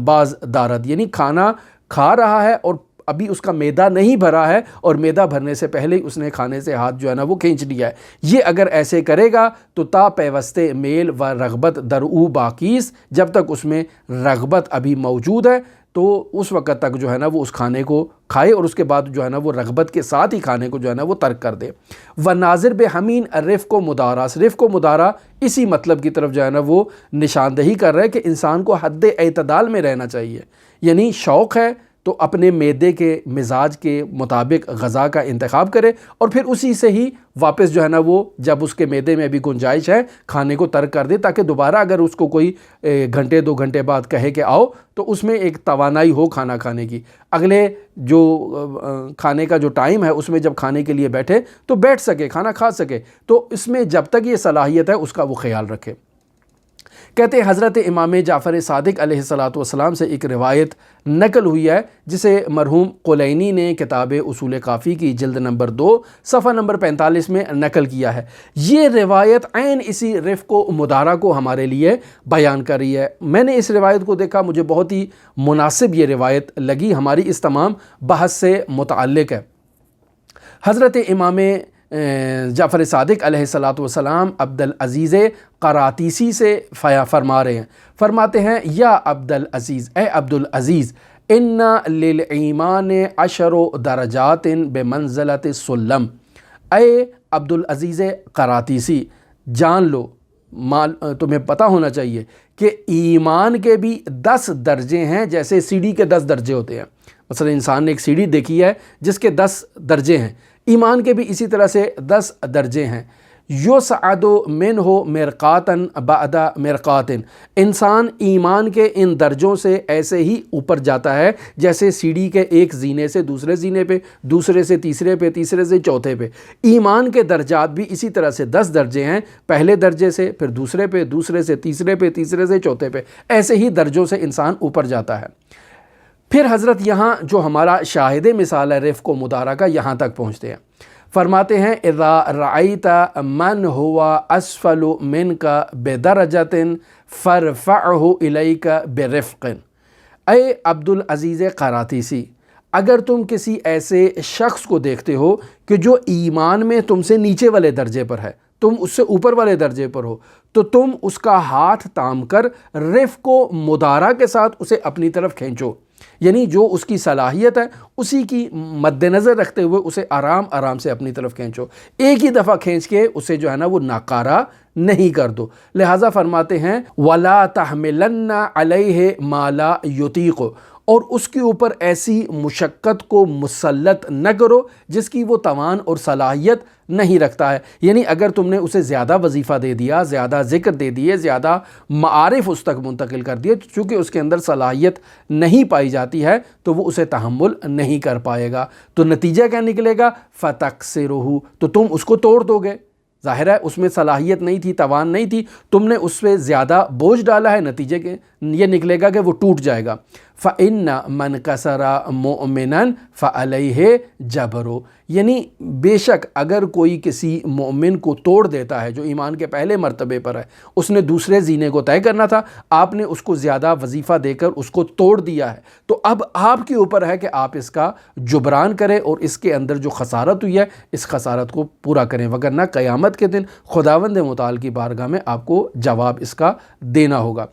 باز دارد، یعنی کھانا کھا رہا ہے اور ابھی اس کا معدہ نہیں بھرا ہے اور معدہ بھرنے سے پہلے ہی اس نے کھانے سے ہاتھ جو ہے نا وہ کھینچ لیا ہے. یہ اگر ایسے کرے گا تو تا پیوستے میل و رغبت در او باقیس، جب تک اس میں رغبت ابھی موجود ہے تو اس وقت تک جو ہے نا وہ اس کھانے کو کھائے اور اس کے بعد جو ہے نا وہ رغبت کے ساتھ ہی کھانے کو جو ہے نا وہ ترک کر دے. و ناظر بے ہمین رفق و مدارا، رفق و مدارا اسی مطلب کی طرف جو ہے نا وہ نشاندہی کر رہا ہے کہ انسان کو حد اعتدال میں رہنا چاہیے. یعنی شوق ہے تو اپنے معدے کے مزاج کے مطابق غذا کا انتخاب کرے اور پھر اسی سے ہی واپس جو ہے نا وہ جب اس کے معدے میں ابھی گنجائش ہے کھانے کو ترک کر دے، تاکہ دوبارہ اگر اس کو کوئی گھنٹے 2 گھنٹے بعد کہے کہ آؤ تو اس میں ایک توانائی ہو کھانا کھانے کی. اگلے جو کھانے کا جو ٹائم ہے اس میں جب کھانے کے لیے بیٹھے تو بیٹھ سکے، کھانا کھا سکے. تو اس میں جب تک یہ صلاحیت ہے اس کا وہ خیال رکھے. کہتے ہیں حضرت امام جعفر صادق علیہ السلام سے ایک روایت نقل ہوئی ہے جسے مرحوم قلینی نے کتاب اصول کافی کی جلد نمبر 2 صفحہ نمبر 45 میں نقل کیا ہے. یہ روایت عین اسی رفق و مدارا کو ہمارے لیے بیان کر رہی ہے. میں نے اس روایت کو دیکھا، مجھے بہت ہی مناسب یہ روایت لگی، ہماری اس تمام بحث سے متعلق ہے. حضرت امام جعفر صادق علیہ السلام عبدالعزیز قراتیسی سے فرما رہے ہیں، فرماتے ہیں یا عبدالعزیز، اے عبدالعزیز، ان للایمان 10 درجات بمنزلۃ السلم. اے عبدالعزیز قراتیسی، جان لو، تمہیں پتہ ہونا چاہیے کہ ایمان کے بھی 10 درجے ہیں، جیسے سیڑھی کے 10 درجے ہوتے ہیں. مثلا انسان نے ایک سیڑھی دیکھی ہے جس کے 10 درجے ہیں، ایمان کے بھی اسی طرح سے 10 درجے ہیں. یصعد منہ مرقاتن بعد مرقاتن، انسان ایمان کے ان درجوں سے ایسے ہی اوپر جاتا ہے جیسے سیڑھی کے ایک زینے سے دوسرے زینے پہ، دوسرے سے تیسرے پہ، تیسرے سے چوتھے پہ. ایمان کے درجات بھی اسی طرح سے 10 درجے ہیں، پہلے درجے سے پھر دوسرے پہ، دوسرے سے تیسرے پہ، تیسرے سے چوتھے پہ، ایسے ہی درجوں سے انسان اوپر جاتا ہے. پھر حضرت یہاں جو ہمارا شاہد مثال ہے رفق و مدارا کا، یہاں تک پہنچتے ہیں. فرماتے ہیں اذا رأیت من ہوا اسفل منک بدرجۃ فرفعہ الیک برفق. اے عبدالعزیز قراتیسی، اگر تم کسی ایسے شخص کو دیکھتے ہو کہ جو ایمان میں تم سے نیچے والے درجے پر ہے، تم اس سے اوپر والے درجے پر ہو، تو تم اس کا ہاتھ تام کر رفق و مدارا کے ساتھ اسے اپنی طرف کھینچو. یعنی جو اس کی صلاحیت ہے اسی کی مد نظر رکھتے ہوئے اسے آرام آرام سے اپنی طرف کھینچو. ایک ہی دفعہ کھینچ کے اسے جو ہے نا وہ ناکارہ نہیں کر دو. لہٰذا فرماتے ہیں وَلَا تَحْمِلَنَّ عَلَيْهِ مَا لَا يُطِيقُ، اور اس کے اوپر ایسی مشقت کو مسلط نہ کرو جس کی وہ توان اور صلاحیت نہیں رکھتا ہے۔ یعنی اگر تم نے اسے زیادہ وظیفہ دے دیا، زیادہ ذکر دے دیے، زیادہ معارف اس تک منتقل کر دیے، چونکہ اس کے اندر صلاحیت نہیں پائی جاتی ہے تو وہ اسے تحمل نہیں کر پائے گا، تو نتیجہ کیا نکلے گا؟ فَتَكْسِرُهُ، تو تم اس کو توڑ دو گے۔ ظاہر ہے اس میں صلاحیت نہیں تھی، توان نہیں تھی، تم نے اس پہ زیادہ بوجھ ڈالا ہے، نتیجے کے یہ نکلے گا کہ وہ ٹوٹ جائے گا۔ فَإِنَّ مَنْ كَسَرَ مُؤْمِنًا فَعَلَيْهِ جَبْرُ، یعنی بے شک اگر کوئی کسی مومن کو توڑ دیتا ہے جو ایمان کے پہلے مرتبے پر ہے، اس نے دوسرے زینے کو طے کرنا تھا، آپ نے اس کو زیادہ وظیفہ دے کر اس کو توڑ دیا ہے، تو اب آپ کے اوپر ہے کہ آپ اس کا جبران کریں اور اس کے اندر جو خسارت ہوئی ہے اس خسارت کو پورا کریں، وگرنہ قیامت کے دن خداوند متعال کی بارگاہ میں آپ کو جواب اس کا دینا ہوگا۔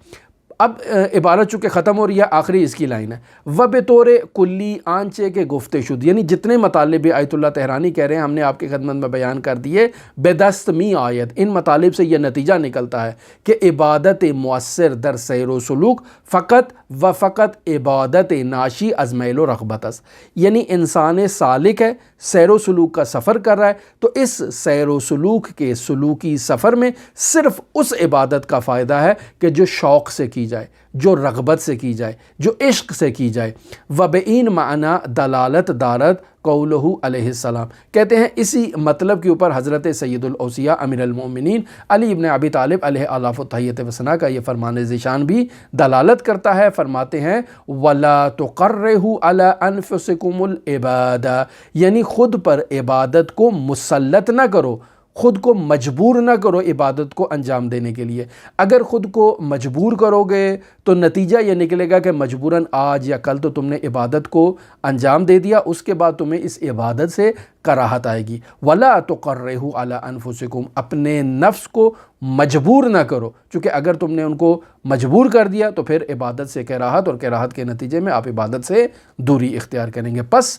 اب عبارت چونکہ ختم ہو رہی ہے، آخری اس کی لائن ہے وَبِطورِ کلی آنچے کے گفت شد، یعنی جتنے مطالب آیت اللہ تہرانی کہہ رہے ہیں ہم نے آپ کی خدمت میں بیان کر دیے بے دست می آیت، ان مطالب سے یہ نتیجہ نکلتا ہے کہ عبادت مؤثر در سیر و سلوک فقط و فقط عبادت ناشی از میل و رغبت است، یعنی انسان سالک ہے، سیر و سلوک کا سفر کر رہا ہے، تو اس سیر و سلوک کے سلوکی سفر میں صرف اس عبادت کا فائدہ ہے کہ جو شوق سے کی جائے، جو رغبت سے کی جائے، جو عشق سے کی جائے۔ وَبِإِن معنی دلالت دارت قولہ علیہ السلام، کہتے ہیں اسی مطلب کے اوپر حضرت سید الاوصیاء امیر المؤمنین علی ابن ابی طالب علیہ آلاف و تحیت و ثنا کا یہ فرمان ذیشان بھی دلالت کرتا ہے۔ فرماتے ہیں وَلَا تُقَرِّهُ عَلَىٰ أَنفُسِكُمُ الْعِبَادَةَ، یعنی خود پر عبادت کو مسلط نہ کرو، خود کو مجبور نہ کرو عبادت کو انجام دینے کے لیے۔ اگر خود کو مجبور کرو گے تو نتیجہ یہ نکلے گا کہ مجبوراً آج یا کل تو تم نے عبادت کو انجام دے دیا، اس کے بعد تمہیں اس عبادت سے کراہت آئے گی۔ وَلَا تُقَرِّهُ عَلَىٰ أَنفُسِكُمْ، اپنے نفس کو مجبور نہ کرو، چونکہ اگر تم نے ان کو مجبور کر دیا تو پھر عبادت سے کراہت، اور کراہت کے نتیجے میں آپ عبادت سے دوری اختیار کریں گے۔ پس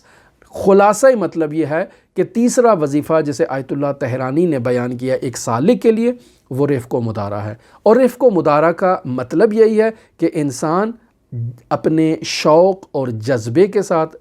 خلاصہ مطلب یہ ہے کہ تیسرا وظیفہ جسے آیت اللہ تہرانی نے بیان کیا ایک سالک کے لیے، وہ رفق و مدارہ ہے، اور رفق و مدارہ کا مطلب یہی ہے کہ انسان اپنے شوق اور جذبے کے ساتھ،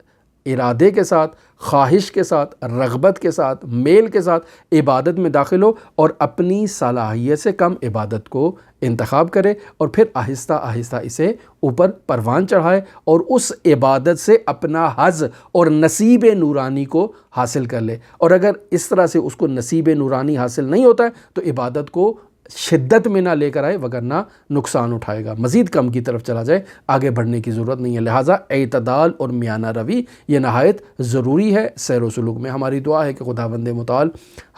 ارادے کے ساتھ، خواہش کے ساتھ، رغبت کے ساتھ، میل کے ساتھ عبادت میں داخل ہو اور اپنی صلاحیت سے کم عبادت کو انتخاب کرے، اور پھر آہستہ آہستہ اسے اوپر پروان چڑھائے اور اس عبادت سے اپنا حظ اور نصیب نورانی کو حاصل کر لے۔ اور اگر اس طرح سے اس کو نصیب نورانی حاصل نہیں ہوتا ہے تو عبادت کو شدت میں نہ لے کر آئے، وگرنہ نقصان اٹھائے گا، مزید کم کی طرف چلا جائے، آگے بڑھنے کی ضرورت نہیں ہے۔ لہٰذا اعتدال اور میانہ روی یہ نہایت ضروری ہے سیر و سلوک میں۔ ہماری دعا ہے کہ خداوند متعال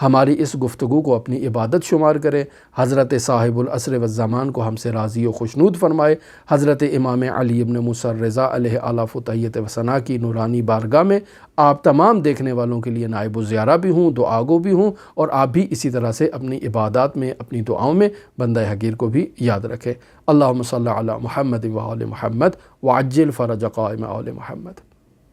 ہماری اس گفتگو کو اپنی عبادت شمار کرے، حضرت صاحب العصر والزمان کو ہم سے راضی و خوشنود فرمائے، حضرت امام علی ابن موسیٰ الرضا علیہ آلاف و تحیت و ثنا کی نورانی بارگاہ میں آپ تمام دیکھنے والوں کے لیے نائب الزیارہ بھی ہوں، دعا گو بھی ہوں، اور آپ بھی اسی طرح سے اپنی عبادات میں، اپنی دعاؤں میں بندہ حقیر کو بھی یاد رکھے۔ اللہم صلی علی محمد و آل محمد وعجل فرج قائم آل محمد۔